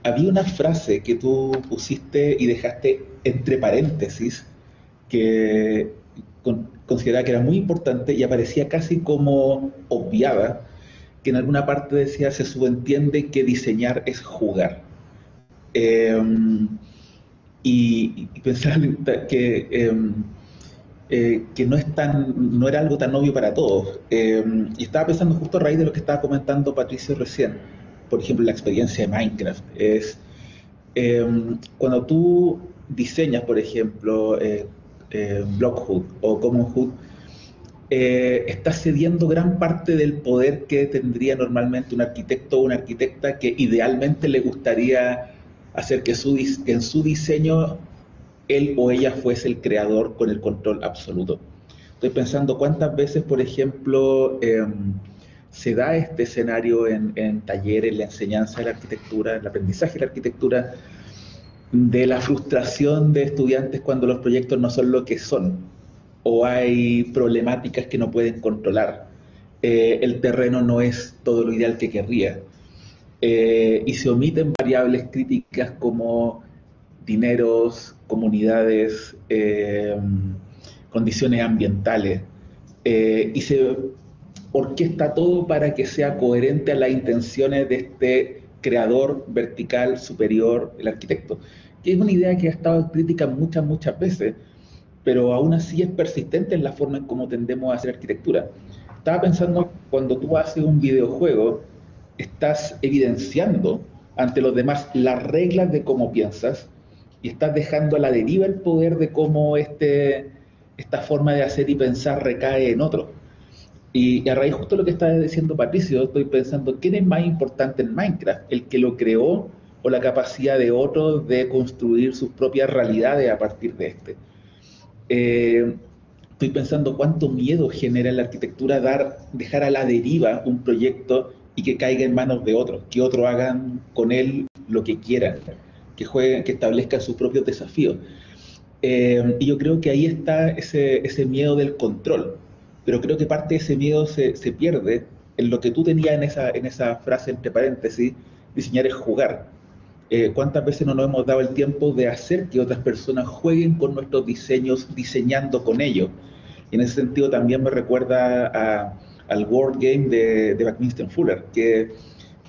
había una frase que tú pusiste y dejaste entre paréntesis que consideraba que era muy importante y aparecía casi como obviada, que en alguna parte decía: se subentiende que diseñar es jugar. Y pensar que no era algo tan obvio para todos. Y estaba pensando justo a raíz de lo que estaba comentando Patricio recién, por ejemplo, la experiencia de Minecraft. Cuando tú diseñas, por ejemplo, Blockhood o Commonhood, estás cediendo gran parte del poder que tendría normalmente un arquitecto o una arquitecta que idealmente le gustaría hacer que en su diseño él o ella fuese el creador con el control absoluto. Estoy pensando cuántas veces, por ejemplo, se da este escenario en talleres, en la enseñanza de la arquitectura, en el aprendizaje de la arquitectura, de la frustración de estudiantes cuando los proyectos no son lo que son, o hay problemáticas que no pueden controlar, el terreno no es todo lo ideal que querría, y se omiten variables críticas como dineros, comunidades, condiciones ambientales, y se orquesta todo para que sea coherente a las intenciones de este creador vertical superior, el arquitecto, que es una idea que ha estado en crítica muchas veces, pero aún así es persistente en la forma en cómo tendemos a hacer arquitectura. Estaba pensando, cuando tú haces un videojuego, estás evidenciando ante los demás las reglas de cómo piensas y estás dejando a la deriva el poder de cómo esta forma de hacer y pensar recae en otro. Y a raíz justo de lo que estaba diciendo Patricio, estoy pensando, ¿quién es más importante en Minecraft? ¿El que lo creó o la capacidad de otros de construir sus propias realidades a partir de este. Estoy pensando cuánto miedo genera en la arquitectura dejar a la deriva un proyecto y que caiga en manos de otros, que otros hagan con él lo que quieran, que jueguen, que establezcan sus propios desafíos. Y yo creo que ahí está ese miedo del control, pero creo que parte de ese miedo se pierde en lo que tú tenías en esa frase entre paréntesis: diseñar es jugar. ¿Cuántas veces no nos hemos dado el tiempo de hacer que otras personas jueguen con nuestros diseños, diseñando con ellos? Y en ese sentido también me recuerda al Word Game de Buckminster Fuller, que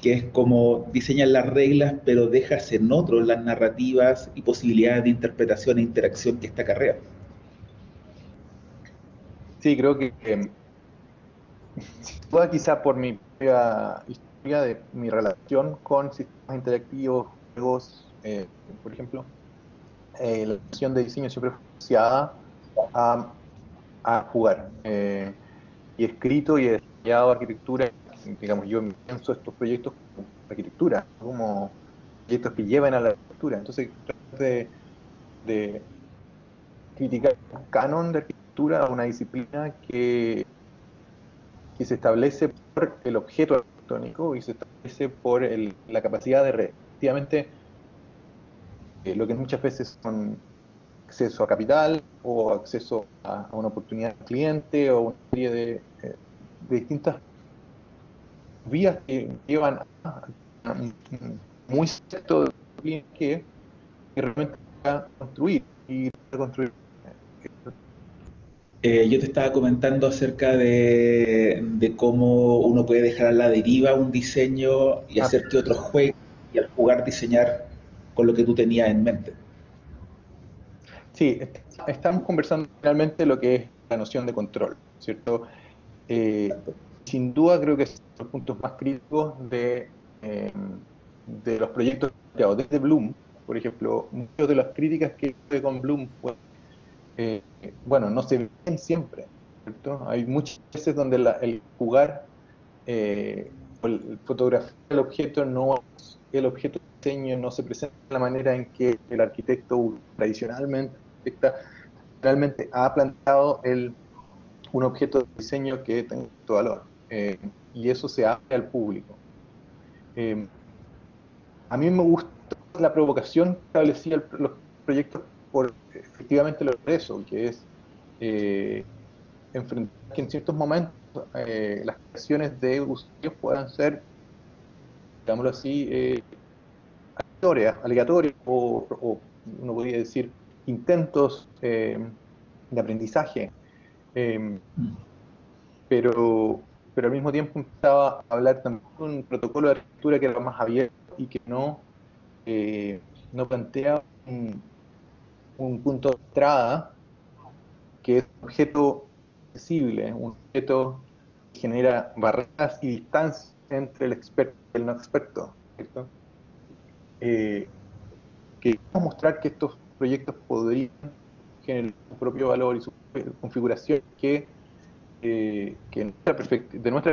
es como diseñas las reglas, pero dejas en otros las narrativas y posibilidades de interpretación e interacción que esta acarrea.
Sí, creo que sin quizá por mi propia historia de mi relación con sistemas interactivos, juegos, por ejemplo, la noción de diseño siempre fue asociada a, a jugar. Y he escrito y he desarrollado arquitectura, digamos, yo pienso estos proyectos como arquitectura, como proyectos que lleven a la arquitectura. Entonces, de criticar un canon de arquitectura, una disciplina que se establece por el objeto arquitectónico y se establece por la capacidad de efectivamente lo que muchas veces son acceso a capital o acceso a una oportunidad de cliente o una serie de distintas vías que llevan a un muy cierto de que realmente va a construir y reconstruir.
Yo te estaba comentando acerca de cómo uno puede dejar a la deriva un diseño y
Ah,
hacer que otros jueguen, y al jugar diseñar con lo que tú tenías en mente.
sí, estamos conversando realmente lo que es la noción de control, ¿cierto? Eh, Sin duda creo que es uno de los puntos más críticos de los proyectos creados desde Bloom. Por ejemplo, muchas de las críticas que tuve con Bloom fue, eh, bueno, no se ven siempre, ¿cierto? Hay muchas veces donde el jugar o el fotografiar el objeto no es el objeto de diseño, no se presenta de la manera en que el arquitecto tradicionalmente, realmente ha planteado un objeto de diseño que tenga cierto valor. Y eso se abre al público. Eh, a mí me gusta la provocación que establecía los proyectos por efectivamente lo eso, que es eh, enfrentar que en ciertos momentos las acciones de usuarios puedan ser, digámoslo así, aleatorias o uno podría decir intentos de aprendizaje. Eh, pero al mismo tiempo empezaba a hablar también de un protocolo de arquitectura que era más abierto y que no plantea un punto de entrada que es un objeto accesible, un objeto que genera barreras y distancias entre el experto y el no experto, ¿cierto? Eh, Queríamos mostrar que estos proyectos podrían generar su propio valor y su configuración que de nuestra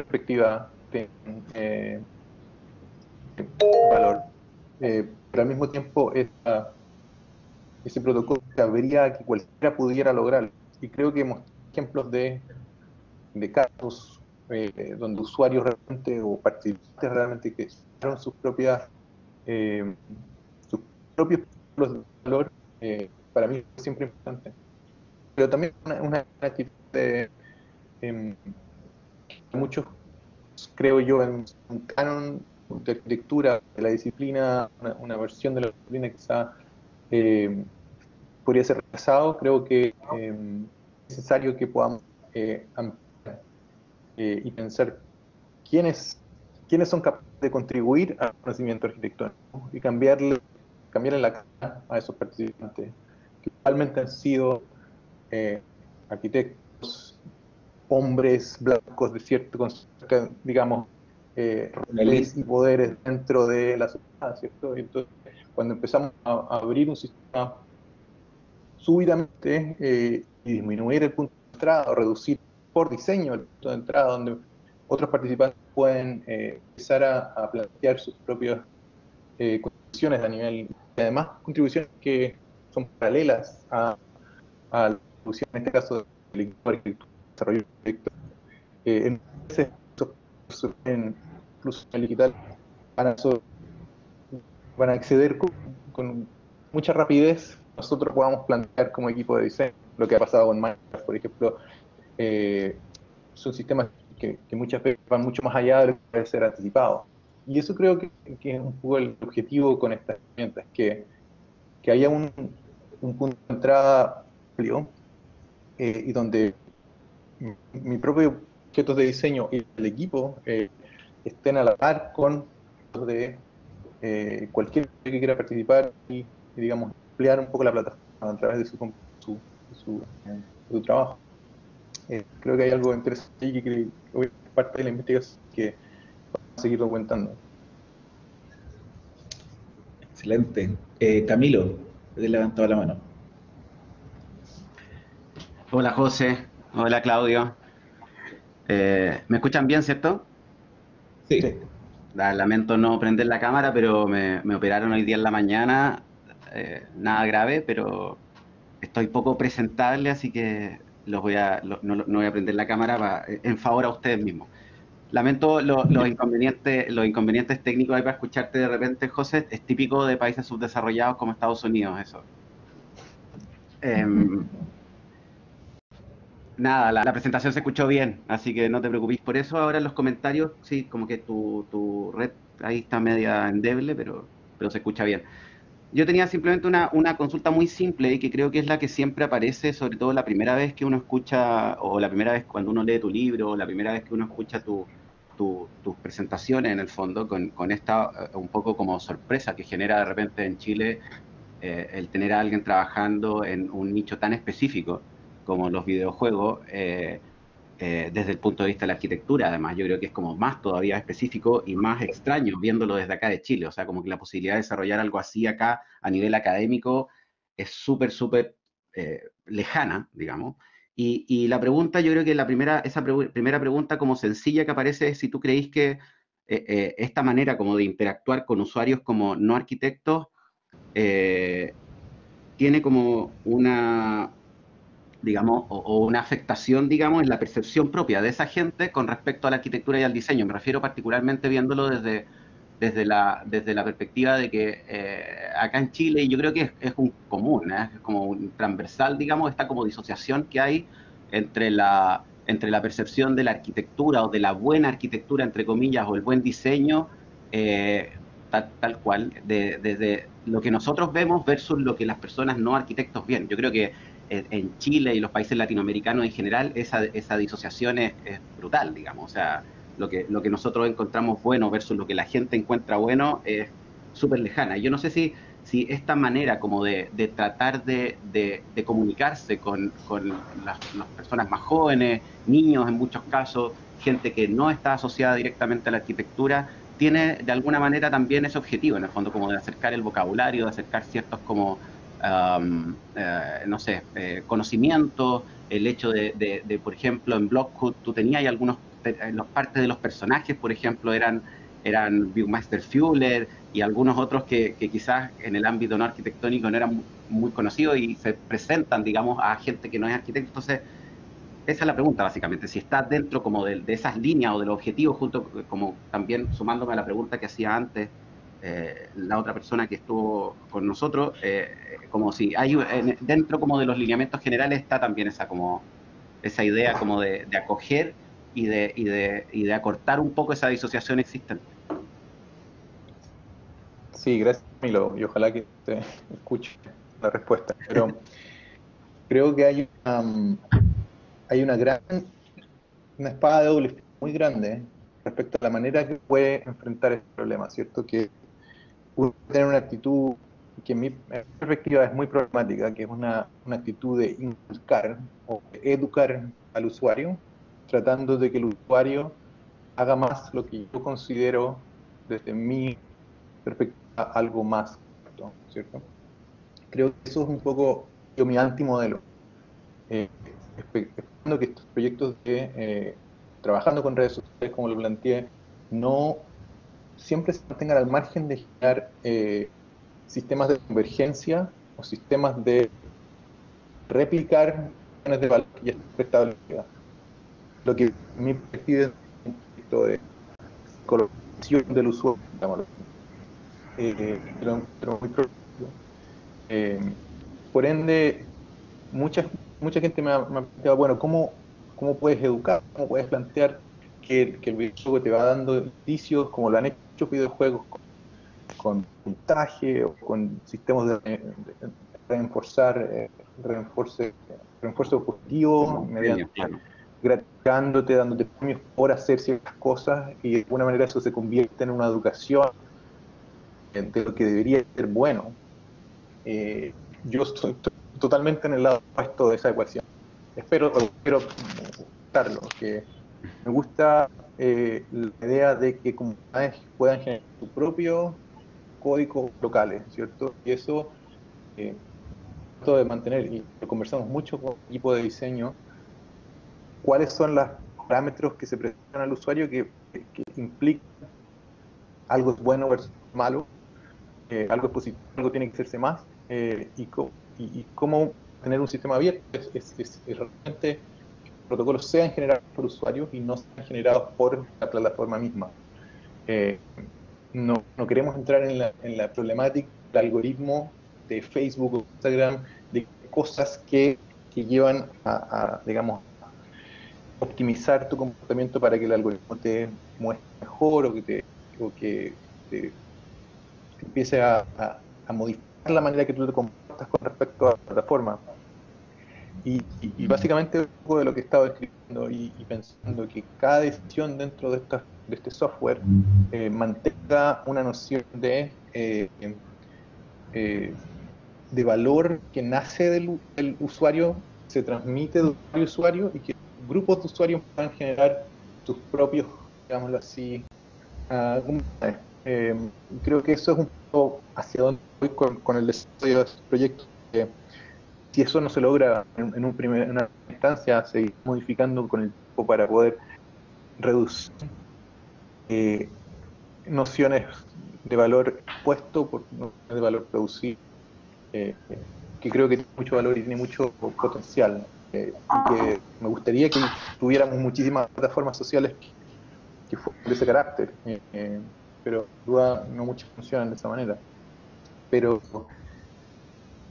perspectiva tienen valor, pero al mismo tiempo ese protocolo habría que cualquiera pudiera lograrlo. Y creo que mostré ejemplos de casos donde usuarios realmente o participantes realmente que hicieron eh, sus propios protocolos de valor, para mí es siempre importante. Pero también una actitud de muchos, creo yo, en un canon de arquitectura de la disciplina, una versión de la disciplina quizá eh, podría ser reemplazado. Creo que es necesario que podamos ampliar y pensar quiénes, quiénes son capaces de contribuir al conocimiento arquitectónico y cambiarle la cara a esos participantes, que realmente han sido arquitectos, hombres blancos de cierto, digamos,
Una
roles y
lista.
poderes dentro de la sociedad, ¿cierto? Entonces, cuando empezamos a abrir un sistema súbitamente y disminuir el punto de entrada o reducir por diseño el punto de entrada, donde otros participantes pueden empezar a plantear sus propios contribuciones a nivel, y además contribuciones que son paralelas a la contribución, en este caso, del equipo de arquitectura, desarrollo de proyectos. En ese incluso en el digital, van a, van a acceder con mucha rapidez. Nosotros podamos plantear como equipo de diseño lo que ha pasado con Minecraft, por ejemplo. Son sistemas que muchas veces van mucho más allá de lo que puede ser anticipado. Y eso creo que es un poco el objetivo con estas herramientas, que haya un punto de entrada amplio, y donde mi propio objetos de diseño y el equipo estén a la par con los de cualquier que quiera participar y, digamos, emplear un poco la plataforma a través de su trabajo. Creo que hay algo interesante y que hoy es parte de la investigación que vamos a seguir documentando.
Excelente. Camilo, te he levantado la mano.
Hola José, hola Claudio. ¿Me escuchan bien, cierto?
Sí.
Lamento no prender la cámara, pero me operaron hoy día en la mañana. Nada grave, pero estoy poco presentable, así que no voy a prender la cámara en favor a ustedes mismos. Lamento los inconvenientes técnicos ahí para escucharte de repente, José. Es típico de países subdesarrollados como Estados Unidos, eso. Nada, la presentación se escuchó bien, así que no te preocupes por eso. Ahora en los comentarios, sí, como que tu red ahí está media endeble, pero se escucha bien. Yo tenía simplemente una consulta muy simple y que creo que es la que siempre aparece, sobre todo la primera vez que uno escucha, o la primera vez cuando uno lee tu libro, o la primera vez que uno escucha tus presentaciones en el fondo, con esta un poco como sorpresa que genera de repente en Chile el tener a alguien trabajando en un nicho tan específico como los videojuegos, desde el punto de vista de la arquitectura. Además, yo creo que es como más todavía específico y más extraño viéndolo desde acá de Chile. O sea, como que la posibilidad de desarrollar algo así acá a nivel académico es súper lejana, digamos. Y la pregunta, yo creo que primera pregunta como sencilla que aparece es si tú creís que esta manera como de interactuar con usuarios como no arquitectos tiene como una, digamos, o una afectación, digamos, en la percepción propia de esa gente con respecto a la arquitectura y al diseño. Me refiero particularmente viéndolo desde la perspectiva de que acá en Chile, y yo creo que es un común, es como un transversal, digamos, esta como disociación que hay entre la percepción de la arquitectura o de la buena arquitectura, entre comillas, o el buen diseño, tal cual, desde lo que nosotros vemos versus lo que las personas no arquitectos ven. Yo creo que en Chile y los países latinoamericanos en general, esa disociación es brutal, digamos. O sea, lo que nosotros encontramos bueno versus lo que la gente encuentra bueno es súper lejana. Yo no sé si esta manera como de tratar de comunicarse con las personas más jóvenes, niños en muchos casos, gente que no está asociada directamente a la arquitectura, tiene de alguna manera también ese objetivo, en el fondo, como de acercar el vocabulario, de acercar ciertos como no sé, conocimientos, el hecho por ejemplo, en Blockhood tú tenías algunos, los partes de los personajes, por ejemplo, eran Buildmaster Fuller y algunos otros que quizás en el ámbito no arquitectónico no eran muy conocidos y se presentan, digamos, a gente que no es arquitecto. Entonces, esa es la pregunta, básicamente, si está dentro como de esas líneas o de los objetivos, junto como también sumándome a la pregunta que hacía antes la otra persona que estuvo con nosotros, como si hay dentro como de los lineamientos generales está también esa idea como de acoger y de acortar un poco esa disociación existente.
Sí, gracias, Milo, y ojalá que te escuche la respuesta. Pero creo que hay una espada de doble filo muy grande respecto a la manera que puede enfrentar este problema, ¿cierto? Que uno puede tener una actitud que en mi perspectiva es muy problemática, que es una actitud de inculcar o de educar al usuario, tratando de que el usuario haga más lo que yo considero desde mi perspectiva algo más correcto, ¿cierto? Creo que eso es un poco mi antimodelo. Esperando que estos proyectos trabajando con redes sociales, como lo planteé, no siempre se mantengan al margen de generar sistemas de convergencia o sistemas de replicar de valor que ya están preestablecidas. Lo que en mi perspectiva es un proyecto de colaboración del usuario, digámoslo así, pero muy propio. Por ende, mucha gente me ha planteado, bueno, ¿cómo puedes educar? ¿Cómo puedes plantear que el videojuego te va dando indicios, como lo han hecho videojuegos con puntaje o con sistemas de refuerzo positivo, mediante
Claro.
gratificándote, dándote premios por hacer ciertas cosas, y de alguna manera eso se convierte en una educación de lo que debería ser bueno. Yo estoy totalmente en el lado opuesto de esa ecuación. Espero buscarlo, que me gusta la idea de que comunidades puedan generar su propio códigos locales, ¿cierto? Y eso trato de mantener, y lo conversamos mucho con el equipo de diseño, cuáles son los parámetros que se presentan al usuario que implican algo es bueno versus malo, algo es positivo, algo tiene que hacerse más, y cómo tener un sistema abierto es realmente los protocolos sean generados por usuarios y no sean generados por la plataforma misma. No queremos entrar en la problemática del algoritmo de Facebook o Instagram, de cosas que llevan digamos, optimizar tu comportamiento para que el algoritmo te muestre mejor o que te empiece a modificar la manera que tú te comportas con respecto a la plataforma. Y básicamente un poco de lo que he estado escribiendo y pensando que cada decisión dentro de este software mantenga una noción de valor que nace del usuario, se transmite de usuario a usuario, y que grupos de usuarios puedan generar sus propios, digámoslo así, comunidades. Creo que eso es un poco hacia donde voy con el desarrollo de este proyecto. Si eso no se logra en una instancia, seguir modificando con el tiempo para poder reducir nociones de valor puesto por nociones de valor producido, que creo que tiene mucho valor y tiene mucho potencial, y que me gustaría que tuviéramos muchísimas plataformas sociales que fueran de ese carácter, pero sin duda no muchas funcionan de esa manera. Pero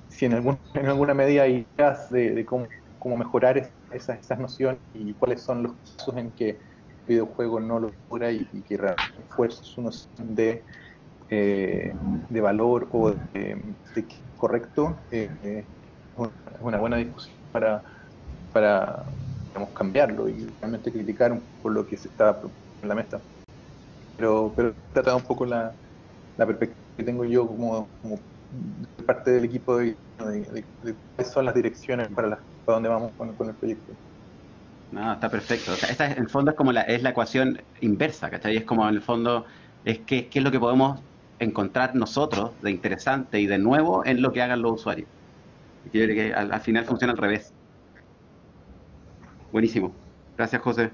si en alguna medida hay ideas de cómo mejorar esas nociones y cuáles son los casos en que el videojuego no lo logra y que refuerza su noción de valor o de que es correcto, es una buena discusión para digamos, cambiarlo y realmente criticar un poco lo que se está en la mesa. Pero trata un poco la perspectiva que tengo yo como parte del equipo de cuáles son las direcciones para dónde vamos con el proyecto.
No, está perfecto. O sea, esta en el fondo es como la ecuación inversa, ¿cachai? Es como en el fondo, qué es lo que podemos encontrar nosotros de interesante y de nuevo en lo que hagan los usuarios. Y yo creo que al final funciona al revés. Buenísimo. Gracias, José.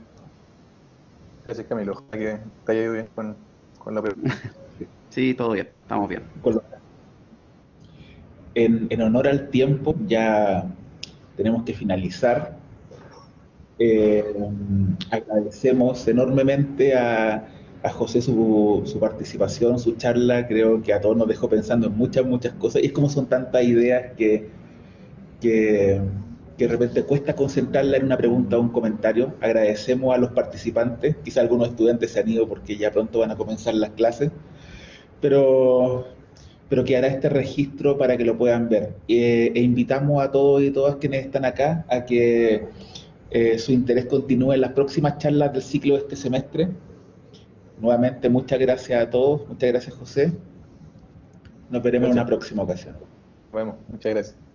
Gracias, Camilo. Ojalá que te haya ido bien con la pregunta.
Sí, todo bien. Estamos bien.
En honor al tiempo, ya tenemos que finalizar. Agradecemos enormemente a José su participación, su charla. Creo que a todos nos dejó pensando en muchas cosas. Y es como son tantas ideas que de repente cuesta concentrarla en una pregunta o un comentario. Agradecemos a los participantes. Quizá algunos estudiantes se han ido porque ya pronto van a comenzar las clases. Pero quedará este registro para que lo puedan ver. E invitamos a todos y todas quienes están acá a que su interés continúe en las próximas charlas del ciclo de este semestre. Nuevamente, muchas gracias a todos. Muchas gracias, José. Nos veremos en una próxima ocasión.
Nos vemos. Muchas gracias.